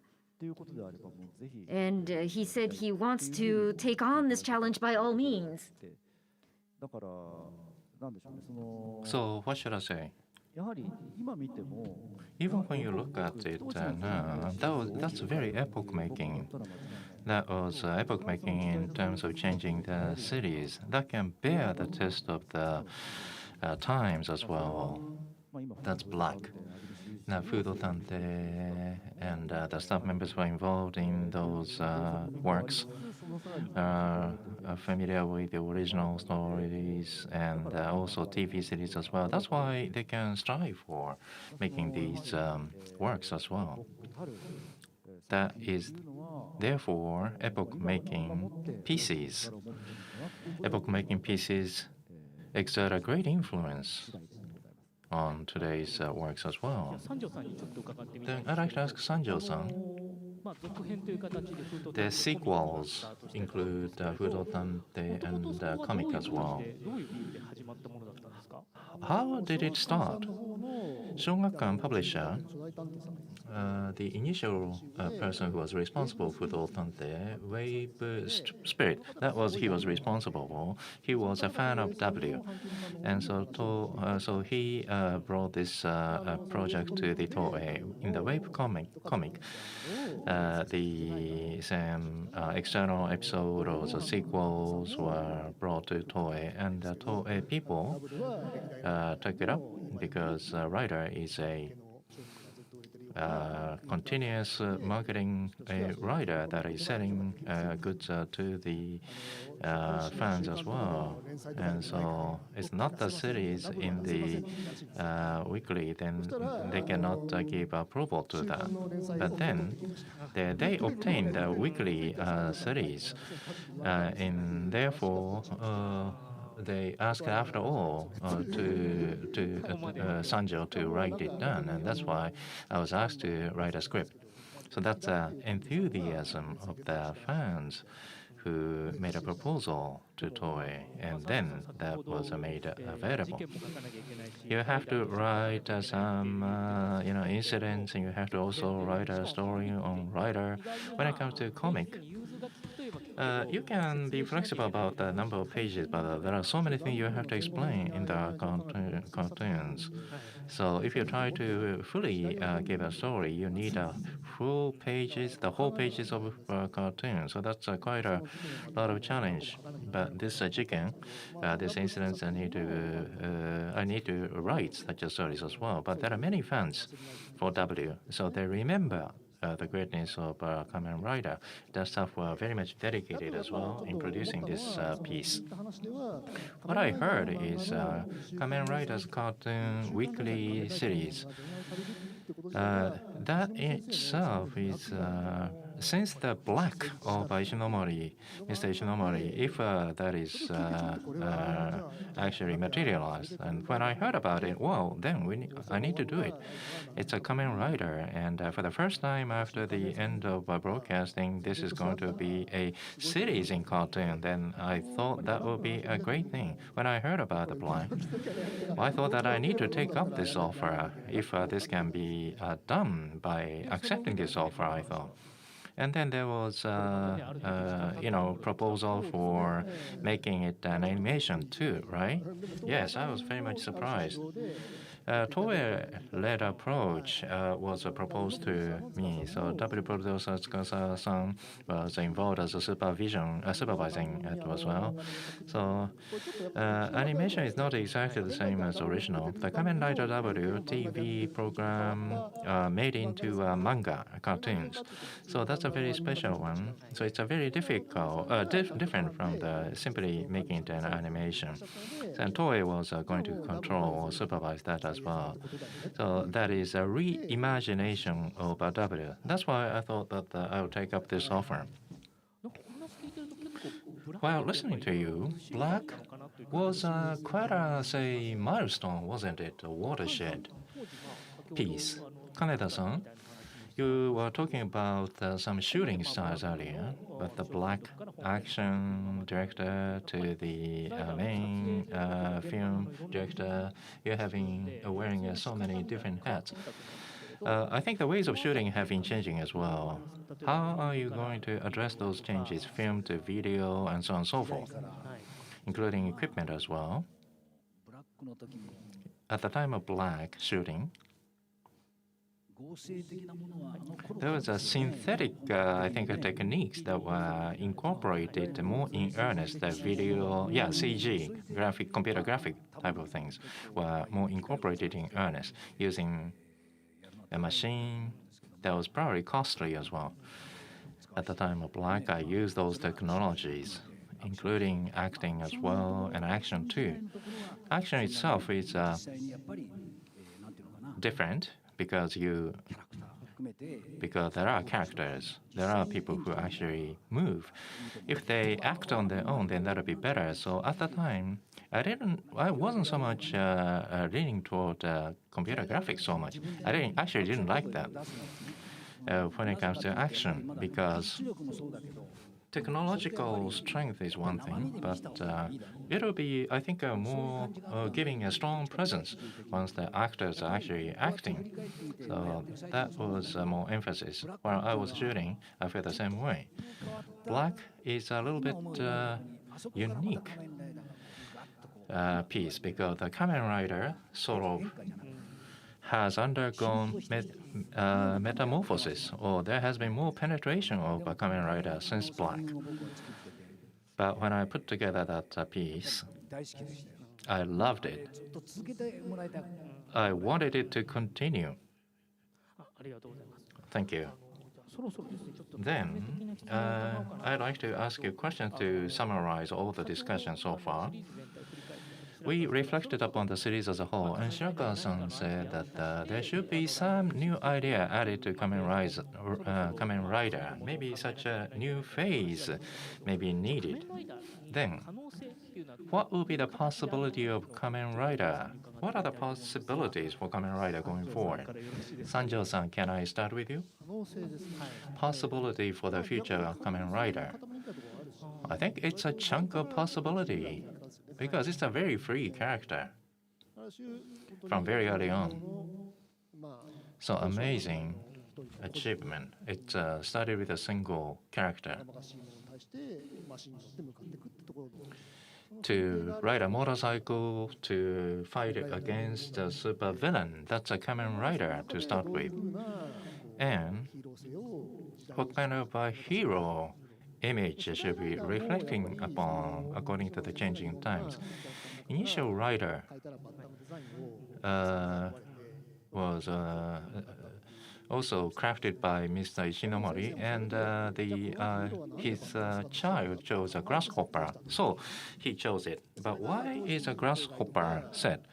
And he said he wants to take on this challenge by all means. So what should I say? Even when you look at it now, that's very epoch-making. That was epoch-making in terms of changing the series. That can bear the test of the times as well. That's black. Now, Fudo Tante and the staff members who are involved in those works are familiar with the original stories and also TV series as well. That's why they can strive for making these works as well. That is therefore epoch-making pieces. Epoch-making pieces exert a great influence on today's works as well. Then I'd like to ask Sanjo-san. The sequels include Fudo Tante and comic as well. How did it start? Shogakukan publisher, the initial person who was responsible for Fudo Tante, Wave Spirit, he was responsible for. He was a fan of W, and so he brought this project to the TOEI. In the Wave comic, the same external episodes or sequels were brought to TOEI, and the TOEI people took it up because Rider is a continuous marketing rider that is selling goods to the fans as well. And so it's not the series in the weekly, then they cannot give approval to that. But then they obtained the weekly series, and therefore they asked after all to Sanjo to write it down, and that's why I was asked to write a script. So that's enthusiasm of the fans who made a proposal to TOEI, and then that was made available. You have to write some incidents, and you have to also write a story on Rider. When it comes to comic, You can be flexible about the number of pages, but there are so many things you have to explain in the cartoons. So if you try to fully give a story, you need full pages, the whole pages of cartoon. So that's quite a lot of challenge. But this chicken, this incident, I need to write such a stories as well. But there are many fans for W, so they remember the greatness of Kamen Rider. The staff were very much dedicated as well in producing this piece. What I heard is Kamen Rider's cartoon weekly series. That itself is since the black of Mr. Ishinomori, if that is actually materialized. And when I heard about it, well, then I need to do it. It's a Kamen Rider, and for the first time after the end of broadcasting, this is going to be a series in cartoon. Then I thought that would be a great thing. When I heard about the black, I thought that I need to take up this offer if this can be done by accepting this offer, I thought. And then there was, proposal for making it an animation too, right? Yes, I was very much surprised. TOEI-led approach was proposed to me. So W producer Tsukasa-san was involved as a supervising it as well. So animation is not exactly the same as original. The Kamen Rider W TV program made into manga cartoons. So that's a very special one. So it's a very difficult, different from the simply making it an animation. And Toei was going to control or supervise that as well. So that is a reimagination of W. That's why I thought that I would take up this offer. While listening to you, Black was quite a, say, milestone, wasn't it? A watershed piece. Kaneda-san, you were talking about some shooting stars earlier, but the black action director to the main film director, you're wearing so many different hats. I think the ways of shooting have been changing as well. How are you going to address those changes, film to video and so on and so forth, including equipment as well? At the time of black shooting, there was a synthetic, I think, techniques that were incorporated more in earnest. The video, CG, computer graphic type of things were more incorporated in earnest using a machine that was probably costly as well. At the time of black, I used those technologies, including acting as well and action too. Action itself is different because there are characters, there are people who actually move. If they act on their own, then that'll be better. So at the time, I wasn't so much leaning toward computer graphics so much. I actually didn't like that when it comes to action, because technological strength is one thing, but it'll be, I think, more giving a strong presence once the actors are actually acting. So that was more emphasis. While I was shooting, I felt the same way. Black is a little bit unique piece because the Kamen Rider sort of has undergone metamorphosis, or there has been more penetration of a Kamen Rider since Black. But when I put together that piece, I loved it. I wanted it to continue. Thank you. Then, I'd like to ask you a question to summarize all the discussion so far. We reflected upon the series as a whole, and Shirakura-san said that there should be some new idea added to Kamen Rider. Maybe such a new phase may be needed. Then, what will be the possibility of Kamen Rider? What are the possibilities for Kamen Rider going forward? Sanjo-san, can I start with you? Possibility for the future of Kamen Rider. I think it's a chunk of possibility, because it's a very free character from very early on. So amazing achievement. It started with a single character. to ride a motorcycle to fight against a supervillain. That's a Kamen Rider to start with. And what kind of a hero image should be reflecting upon according to the changing times? Initial Rider was also crafted by Mr. Ishinomori, and his child chose a grasshopper, so he chose it. But why is a grasshopper set?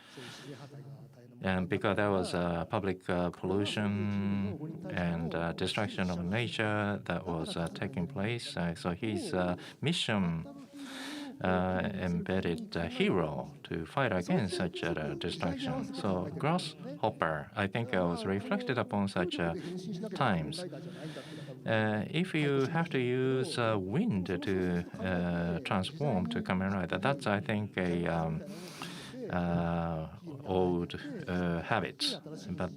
And because there was public pollution and destruction of nature that was taking place, so his mission embedded a hero to fight against such a destruction. So grasshopper, I think, was reflected upon such times. If you have to use wind to transform to Kamen Rider, that's, I think, a old habits. But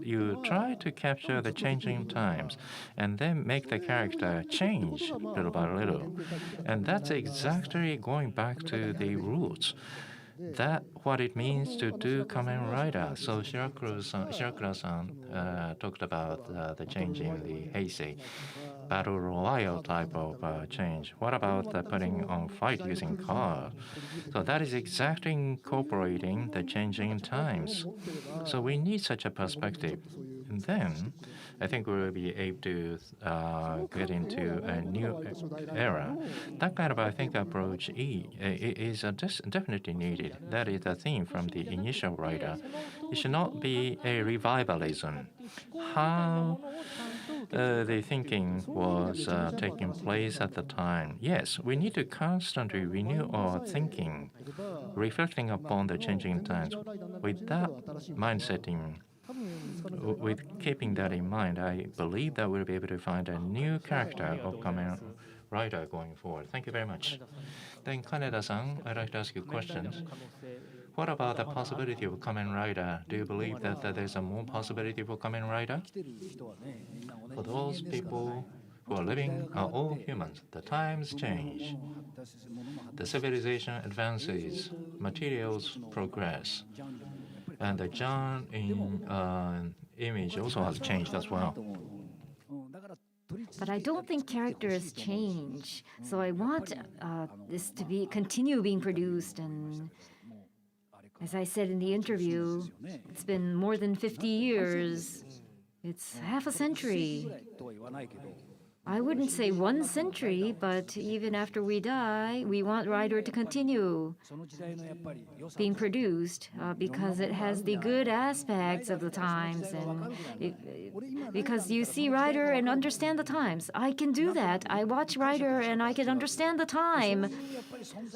you try to capture the changing times and then make the character change little by little. And that's exactly going back to the roots. That's what it means to do Kamen Rider. So Shirakura-san talked about the change in the Heisei, battle royale type of change. What about putting on fight using cars? So that is exactly incorporating the changing times. So we need such a perspective. And then I think we will be able to get into a new era. That kind of, I think, approach is definitely needed. That is the theme from the initial writer. It should not be a revivalism. How the thinking was taking place at the time. Yes, we need to constantly renew our thinking, reflecting upon the changing times. With that mindset with keeping that in mind, I believe that we'll be able to find a new character of Kamen Rider going forward. Thank you very much. Then Kaneda-san, I'd like to ask you questions. What about the possibility of Kamen Rider? Do you believe that there's a more possibility for Kamen Rider? For those people who are living are all humans. The times change. The civilization advances. Materials progress. And the genre in image also has changed as well. But I don't think characters change. So I want this to continue being produced. And as I said in the interview, it's been more than 50 years. It's half a century. I wouldn't say 1 century, but even after we die, we want Rider to continue being produced because it has the good aspects of the times, and because you see Rider and understand the times. I can do that. I watch Rider and I can understand the time,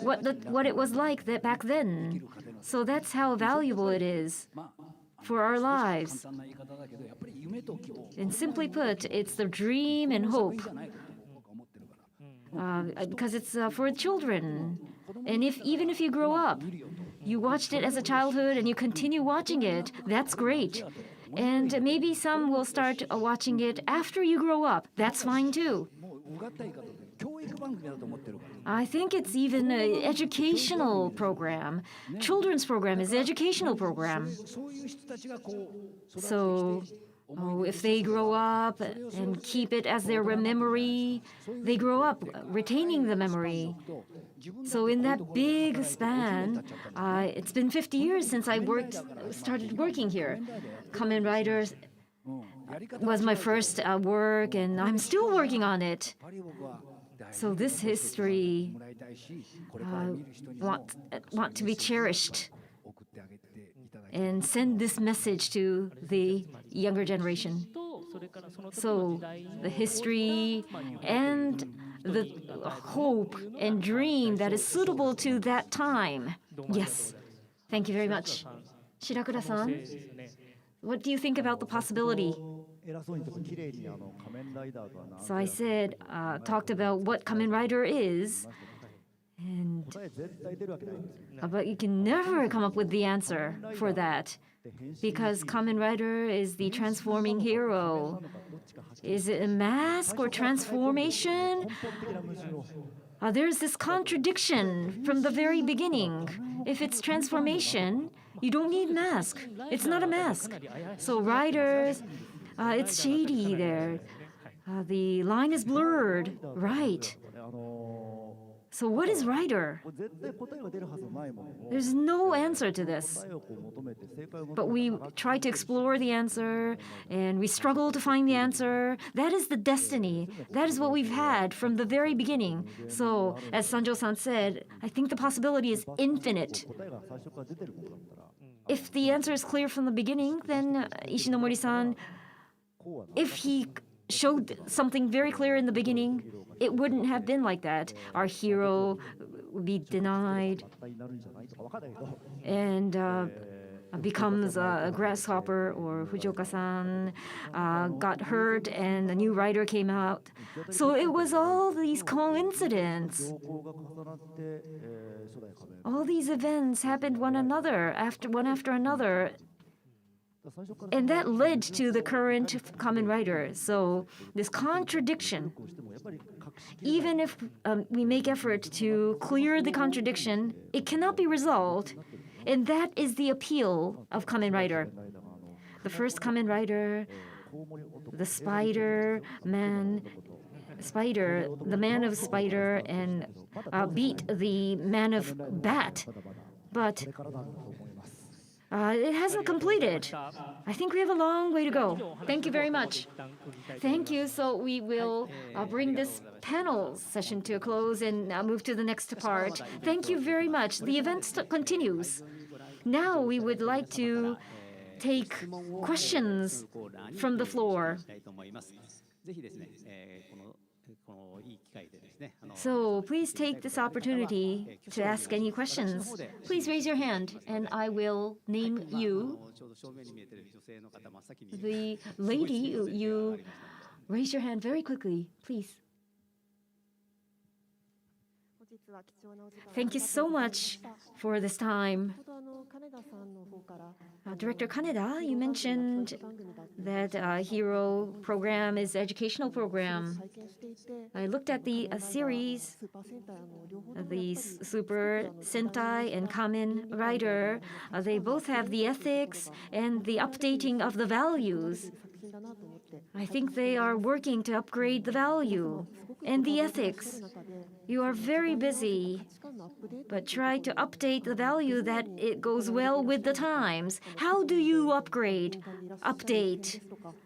what it was like back then. So that's how valuable it is for our lives. And simply put, it's the dream and hope, because it's for children. And even if you grow up, you watched it as a childhood and you continue watching it, that's great. And maybe some will start watching it after you grow up. That's fine too. I think it's even an educational program. Children's program is an educational program. So if they grow up and keep it as their memory, they grow up retaining the memory. So in that big span, it's been 50 years since I started working here. Kamen Rider was my first work, and I'm still working on it. So this history want to be cherished and send this message to the younger generation. So the history and the hope and dream that is suitable to that time. Yes. Thank you very much. Shirakura-san, what do you think about the possibility? So I said, talked about what Kamen Rider is, but you can never come up with the answer for that, because Kamen Rider is the transforming hero. Is it a mask or transformation? There's this contradiction from the very beginning. If it's transformation, you don't need mask. It's not a mask. So writers, it's shady there. The line is blurred. Right. So what is writer? There's no answer to this. But we try to explore the answer, and we struggle to find the answer. That is the destiny. That is what we've had from the very beginning. So, as Sanjo-san said, I think the possibility is infinite. If the answer is clear from the beginning, then Ishinomori-san, if he showed something very clear in the beginning, it wouldn't have been like that. Our hero would be denied and becomes a grasshopper, or Fujioka-san got hurt and a new writer came out. So it was all these coincidences. All these events happened one after another. And that led to the current Kamen Rider. So this contradiction, even if we make effort to clear the contradiction, it cannot be resolved. And that is the appeal of Kamen Rider. The first Kamen Rider, the the man of spider, and beat the man of bat. But it hasn't completed. I think we have a long way to go. Thank you very much. Thank you. So we will bring this panel session to a close and move to the next part. Thank you very much. The event continues. Now we would like to take questions from the floor. So please take this opportunity to ask any questions. Please raise your hand and I will name you. The lady, you raise your hand very quickly, please. Thank you so much for this time. Director Kaneda, you mentioned that Hero program is an educational program. I looked at the series, the Super Sentai and Kamen Rider. They both have the ethics and the updating of the values. I think they are working to upgrade the value and the ethics. You are very busy, but try to update the value that it goes well with the times. How do you update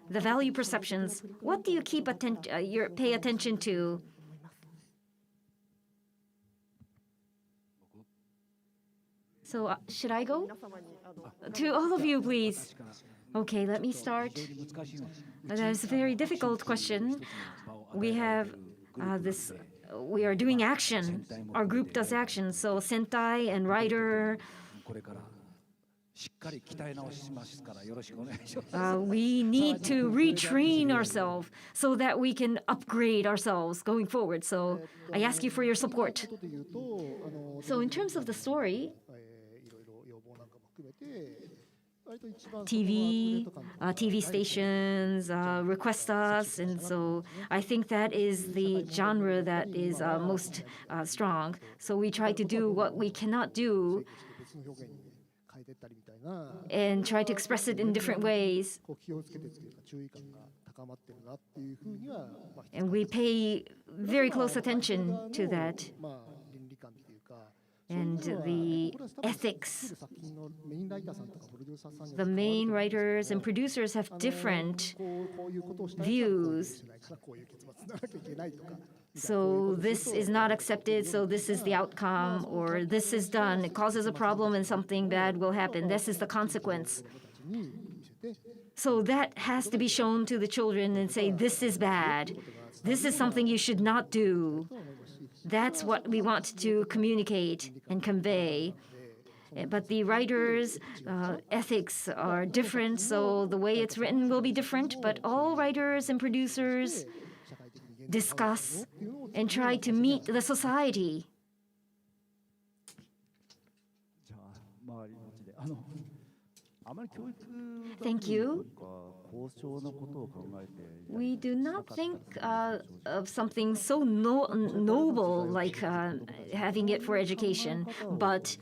the value perceptions? What do you pay attention to? So should I go? To all of you, please. Okay, let me start. That's a very difficult question. We have we are doing action. Our group does action. So Sentai and Rider. We need to retrain ourselves so that we can upgrade ourselves going forward. So I ask you for your support. So in terms of the story, TV stations request us, and so I think that is the genre that is most strong. So we try to do what we cannot do and try to express it in different ways. And we pay very close attention to that. And the ethics. The main writers and producers have different views. So this is not accepted, so this is the outcome, or this is done. It causes a problem and something bad will happen. This is the consequence. So that has to be shown to the children and say, this is bad. This is something you should not do. That's what we want to communicate and convey. But the writers' ethics are different, so the way it's written will be different. But all writers and producers discuss and try to meet the society. Thank you. We do not think of something so noble like having it for education, but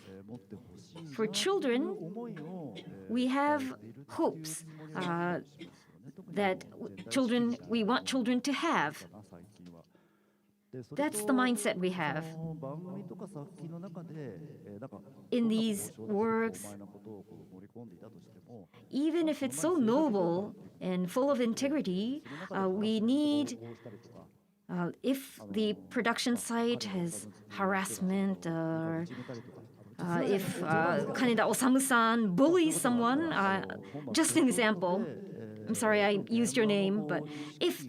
for children, we have hopes that we want children to have. That's the mindset we have. In these works, even if it's so noble and full of integrity, we need, if the production site has harassment or if Kaneda Osamu-san bullies someone, just an example, I'm sorry I used your name, but if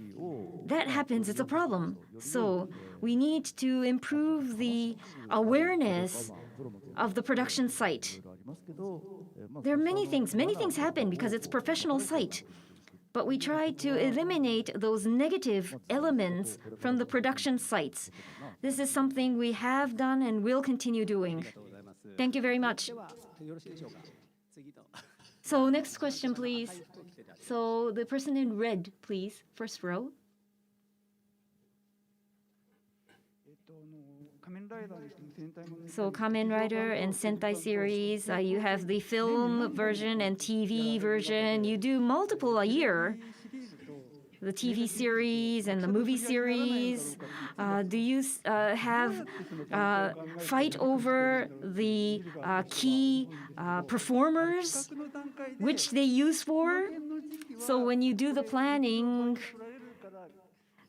that happens, it's a problem. So we need to improve the awareness of the production site. There are many things happen because it's a professional site. But we try to eliminate those negative elements from the production sites. This is something we have done and will continue doing. Thank you very much. So next question, please. So the person in red, please, first row. So Kamen Rider and Sentai series, you have the film version and TV version. You do multiple a year. The TV series and the movie series. Do you have fight over the key performers, which they use for? So when you do the planning,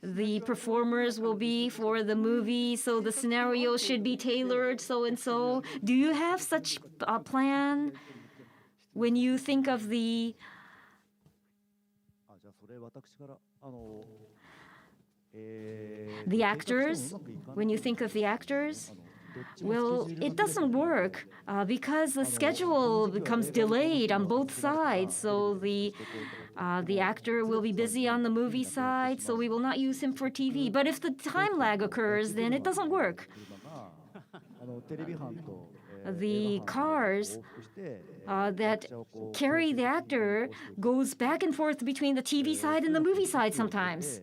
the performers will be for the movie, so the scenario should be tailored so and so. Do you have such a plan when you think of the actors? When you think of the actors? Well, it doesn't work because the schedule becomes delayed on both sides. So the actor will be busy on the movie side, so we will not use him for TV. But if the time lag occurs, then it doesn't work. The cars that carry the actor goes back and forth between the TV side and the movie side sometimes.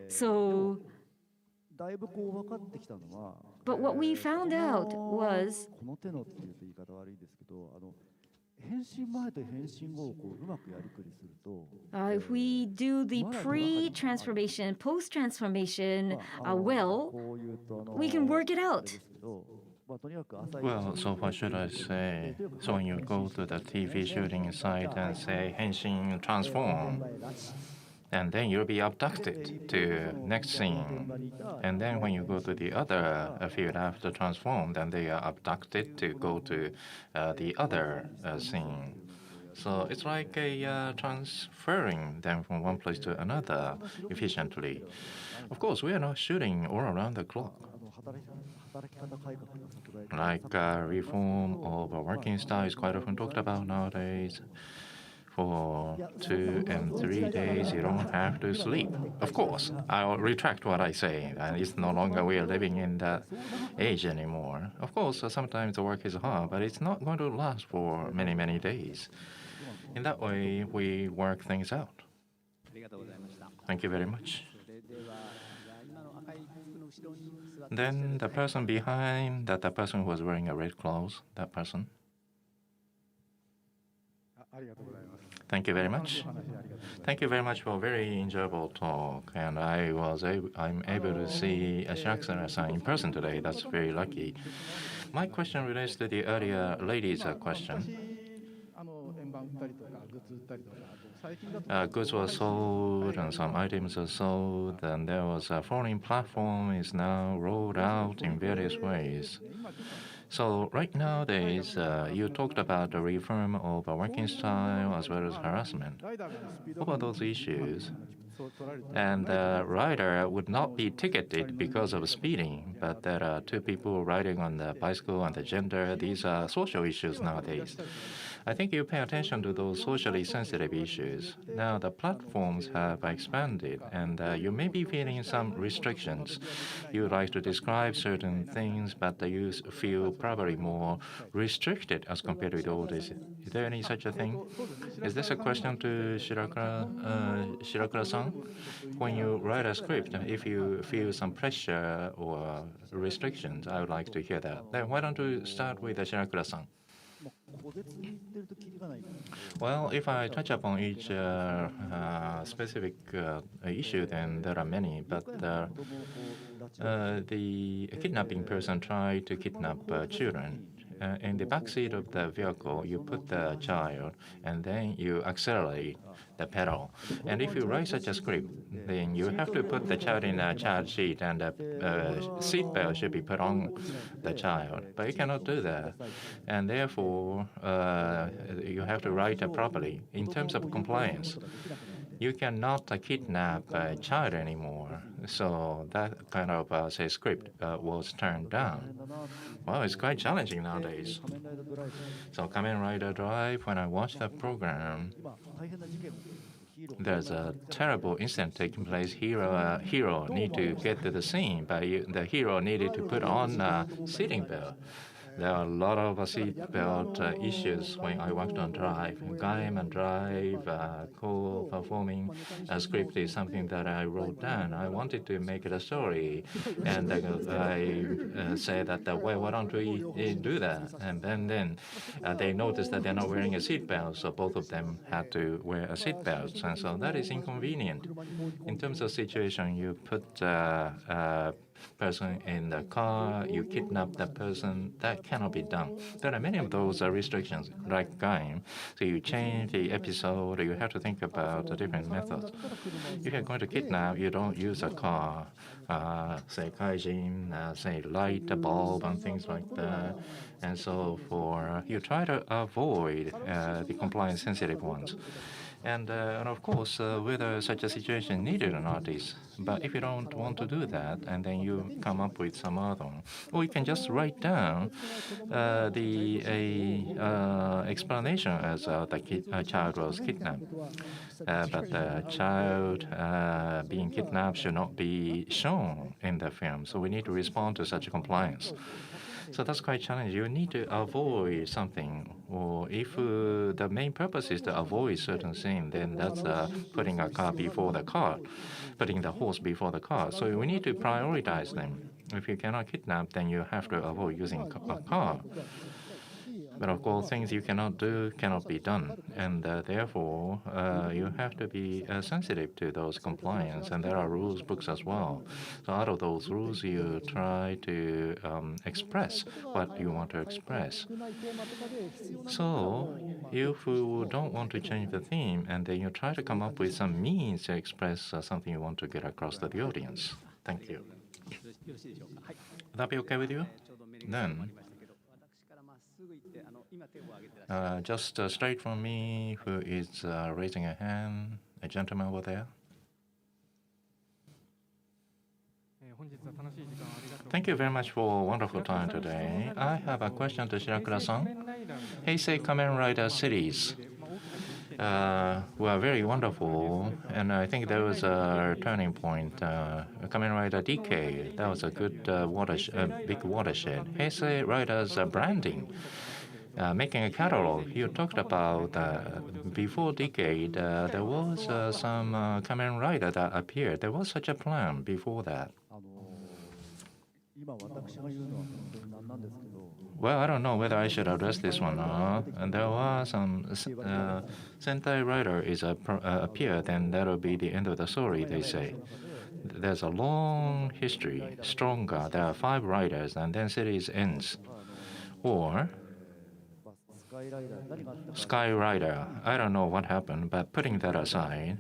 So, but what we found out was if we do the pre-transformation, post-transformation well, we can work it out. Well, so what should I say? So when you go to the TV shooting site and say henshin transform, and then you'll be abducted to next scene. And then when you go to the other field after transform, then they are abducted to go to the other scene. So it's like a transferring them from one place to another efficiently. Of course, we are not shooting all around the clock. Like reform of a working style is quite often talked about nowadays. For 2 and 3 days, you don't have to sleep. Of course, I'll retract what I say. And it's no longer we are living in that age anymore. Of course, sometimes the work is hard, but it's not going to last for many, many days. In that way, we work things out. Thank you very much. Then the person behind, the person who was wearing a red clothes, that person. Thank you very much. Thank you very much for a very enjoyable talk. And I'm able to see Shirakura-san in person today. That's very lucky. My question relates to the earlier lady's question. Goods were sold and some items are sold, and there was a foreign platform is now rolled out in various ways. So right nowadays, you talked about the reform of a working style as well as harassment. What about those issues? and the rider would not be ticketed because of speeding, but there are two people riding on the bicycle and the gender. These are social issues nowadays. I think you pay attention to those socially sensitive issues. Now the platforms have expanded, and you may be feeling some restrictions. You like to describe certain things, but you feel probably more restricted as compared with all this. Is there any such a thing? Is this a question to Shirakura-san? When you write a script, if you feel some pressure or restrictions, I would like to hear that. Then why don't you start with Shirakura-san? Well, if I touch upon each specific issue, then there are many. But the kidnapping person tried to kidnap children. In the back seat of the vehicle, you put the child, and then you accelerate the pedal. And if you write such a script, then you have to put the child in a child seat, and the seat belt should be put on the child. But you cannot do that, and therefore you have to write it properly. In terms of compliance, you cannot kidnap a child anymore. So that kind of say script was turned down. Well, it's quite challenging nowadays. So Kamen Rider Drive, when I watch that program, there's a terrible incident taking place. Hero need to get to the scene, but the hero needed to put on a seating belt. There are a lot of seatbelt issues when I worked on Drive. Gaiman Drive, co-performing a script is something that I wrote down. I wanted to make it a story, and I said that, well, why don't we do that? And then they noticed that they're not wearing a seatbelt, so both of them had to wear a seatbelt, and so that is inconvenient. In terms of situation, you put person in the car, you kidnap that person, that cannot be done. There are many of those restrictions, like game. So you change the episode, you have to think about the different methods. If you're going to kidnap, you don't use a car, say kaijin, say light a bulb and things like that. And so you try to avoid the compliance sensitive ones. And of course, whether such a situation needed or not is. But if you don't want to do that, and then you come up with some other one, or you can just write down the explanation as the child was kidnapped. But the child being kidnapped should not be shown in the film. So we need to respond to such compliance. So that's quite challenging. You need to avoid something, or if the main purpose is to avoid certain thing, then that's putting a car before the cart, putting the horse before the cart. So we need to prioritize them. If you cannot kidnap, then you have to avoid using a car. But of course, things you cannot do cannot be done, and therefore you have to be sensitive to those compliance. And there are rules books as well. So out of those rules, you try to express what you want to express. So if you don't want to change the theme, and then you try to come up with some means to express something you want to get across to the audience. Thank you. Would that be okay with you? Then. Just straight from me, who is raising a hand? A gentleman over there. Thank you very much for a wonderful time today. I have a question to Shirakura-san. Heisei Kamen Rider series were very wonderful, and I think there was a turning point. Kamen Rider Decade, that was a good big watershed. Heisei Rider's branding. Making a catalog, you talked about before Decade, there was some Kamen Rider that appeared. There was such a plan before that. Well, I don't know whether I should address this one or not. And there was some Sentai Rider appeared, and that'll be the end of the story, they say. There's a long history, stronger. There are 5 riders, and then series ends. Or Sky Rider. I don't know what happened, but putting that aside,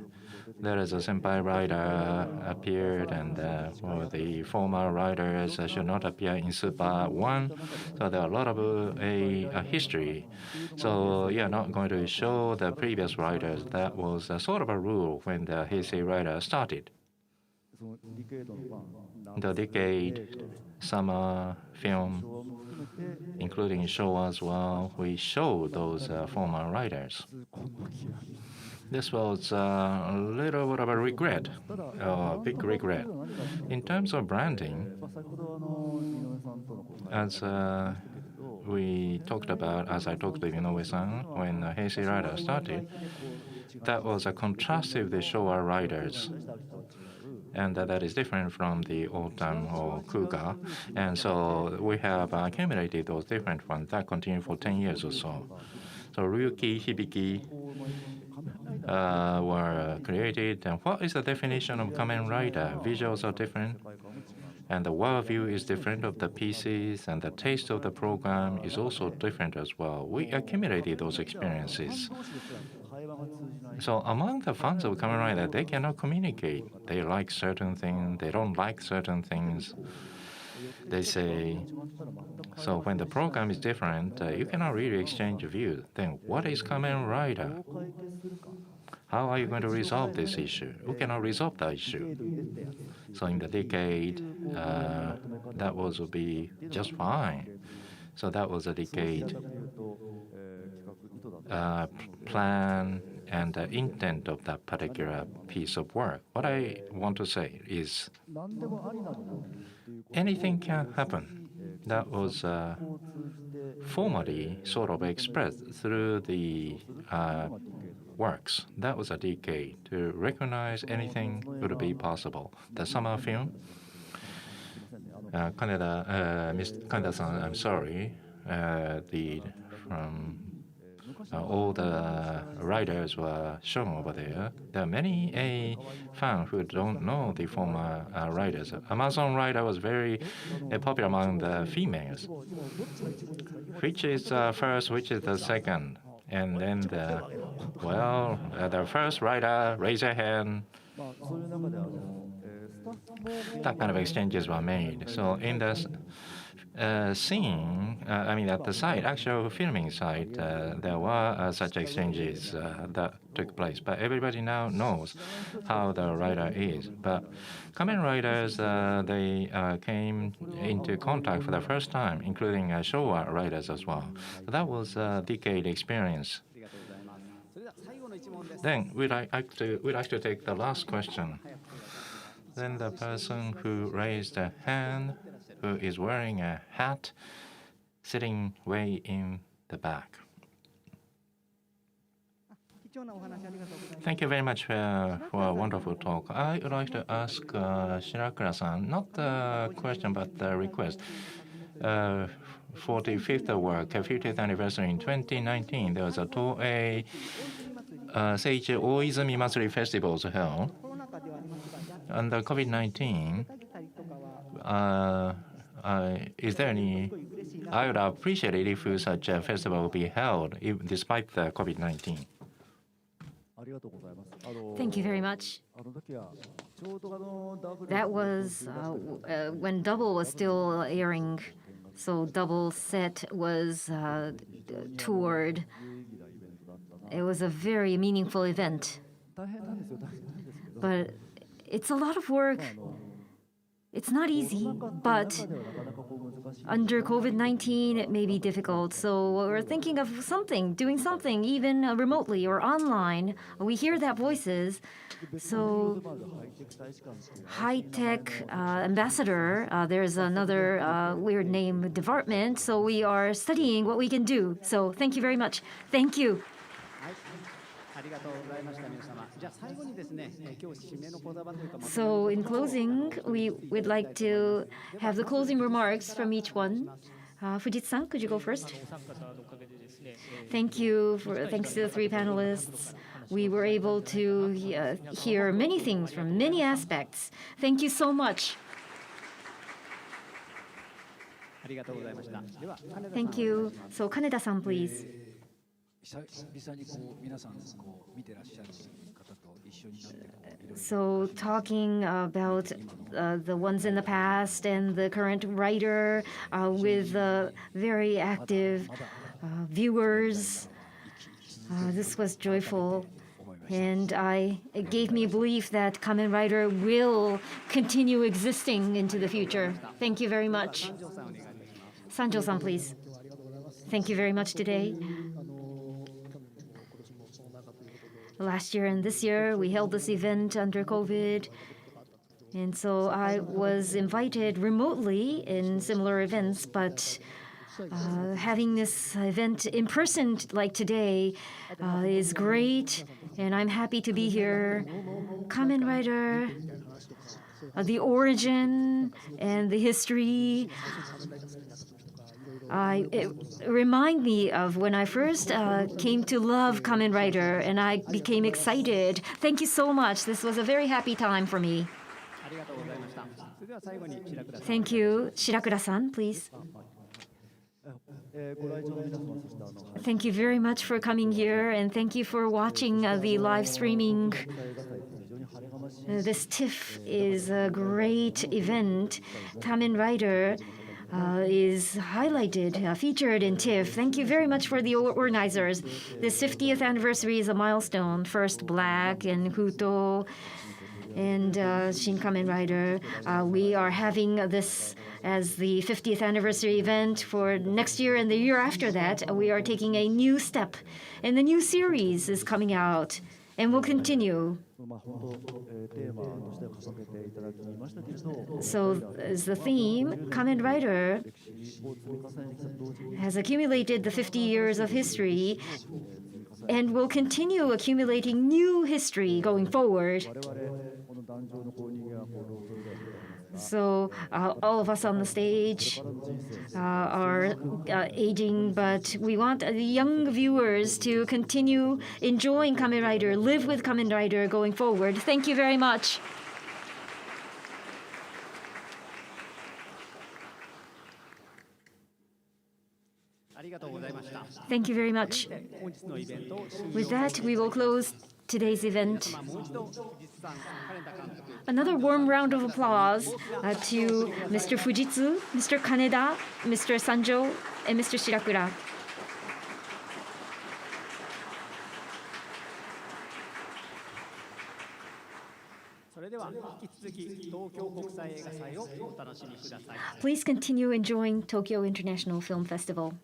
there is a senpai writer appeared, and for the former writers should not appear in Super 1. So there are a lot of a history. So you're not going to show the previous writers. That was a sort of a rule when the Heisei writer started. The decade, summer film, including Showa as well, we show those former writers. This was a little bit of a regret, a big regret. In terms of branding, as we talked about, as I talked with Inoue-san, when Heisei Rider started, that was a contrast with the Showa writers. And that is different from the autumn or Kuga. And so we have accumulated those different ones that continue for 10 years or so. So Ryuki, Hibiki were created. And what is the definition of Kamen Rider? Visuals are different. And the worldview is different of the pieces, and the taste of the program is also different as well. We accumulated those experiences. So among the fans of Kamen Rider, they cannot communicate. They like certain things, they don't like certain things. They say, so when the program is different, you cannot really exchange views. Then what is Kamen Rider? How are you going to resolve this issue? Who cannot resolve that issue? So in the decade, that would be just fine. So that was a decade plan and the intent of that particular piece of work. What I want to say is anything can happen. That was formally sort of expressed through the works. That was a decade to recognize anything would be possible. The summer film, Kaneda, Mr. Kaneda-san, I'm sorry, from all the writers were shown over there. There are many fans who don't know the former writers. Amazon Rider was very popular among the females. Which is first, which is the second? And then the first writer, raise your hand. That kind of exchanges were made. So in the scene, at the site, actual filming site, there were such exchanges that took place. But everybody now knows how the writer is. But Kamen Riders, they came into contact for the first time, including Showa writers as well. So that was a decade experience. Then we'd like to take the last question. Then the person who raised a hand, who is wearing a hat, sitting way in the back. Thank you very much for a wonderful talk. I would like to ask Shirakura-san, not the question, but the request. 45th work, 50th anniversary in 2019, there was a TOEI Seiichi Oizumi Matsuri festivals held. Under COVID-19, is there any? I would appreciate it if such a festival would be held, despite the COVID-19. Thank you very much. That was when Double was still airing, so Double Set was toured. It was a very meaningful event. But it's a lot of work. It's not easy, but under COVID-19, it may be difficult. So we're thinking of doing something, even remotely or online. We hear that voices. So high-tech ambassador, there's another weird name department. So we are studying what we can do. So thank you very much. Thank you. So in closing, we would like to have the closing remarks from each one. Fujitsu-san, could you go first? Thank you. Thanks to the three panelists. We were able to hear many things from many aspects. Thank you so much. Thank you. So Kaneda-san, please. So talking about the ones in the past and the current writer with very active viewers, this was joyful. And it gave me belief that Kamen Rider will continue existing into the future. Thank you very much. Sanjo-san, please. Thank you very much today. Last year and this year, we held this event under COVID. And so I was invited remotely in similar events, but having this event in person like today is great, and I'm happy to be here. Kamen Rider, the origin and the history, it remind me of when I first came to love Kamen Rider, and I became excited. Thank you so much. This was a very happy time for me. Thank you. Shirakura-san, please. Thank you very much for coming here, and thank you for watching the live streaming. This TIFF is a great event. Kamen Rider is highlighted, featured in TIFF. Thank you very much for the organizers. This 50th anniversary is a milestone. First Black and Kuto and Shin Kamen Rider. We are having this as the 50th anniversary event for next year and the year after that. We are taking a new step, and the new series is coming out and will continue. So as the theme, Kamen Rider has accumulated the 50 years of history and will continue accumulating new history going forward. So all of us on the stage are aging, but we want the young viewers to continue enjoying Kamen Rider, live with Kamen Rider going forward. Thank you very much. Thank you very much. With that, we will close today's event. Another warm round of applause to Mr. Fujitsu, Mr. Kaneda, Mr. Sanjo, and Mr. Shirakura. Please continue enjoying Tokyo International Film Festival.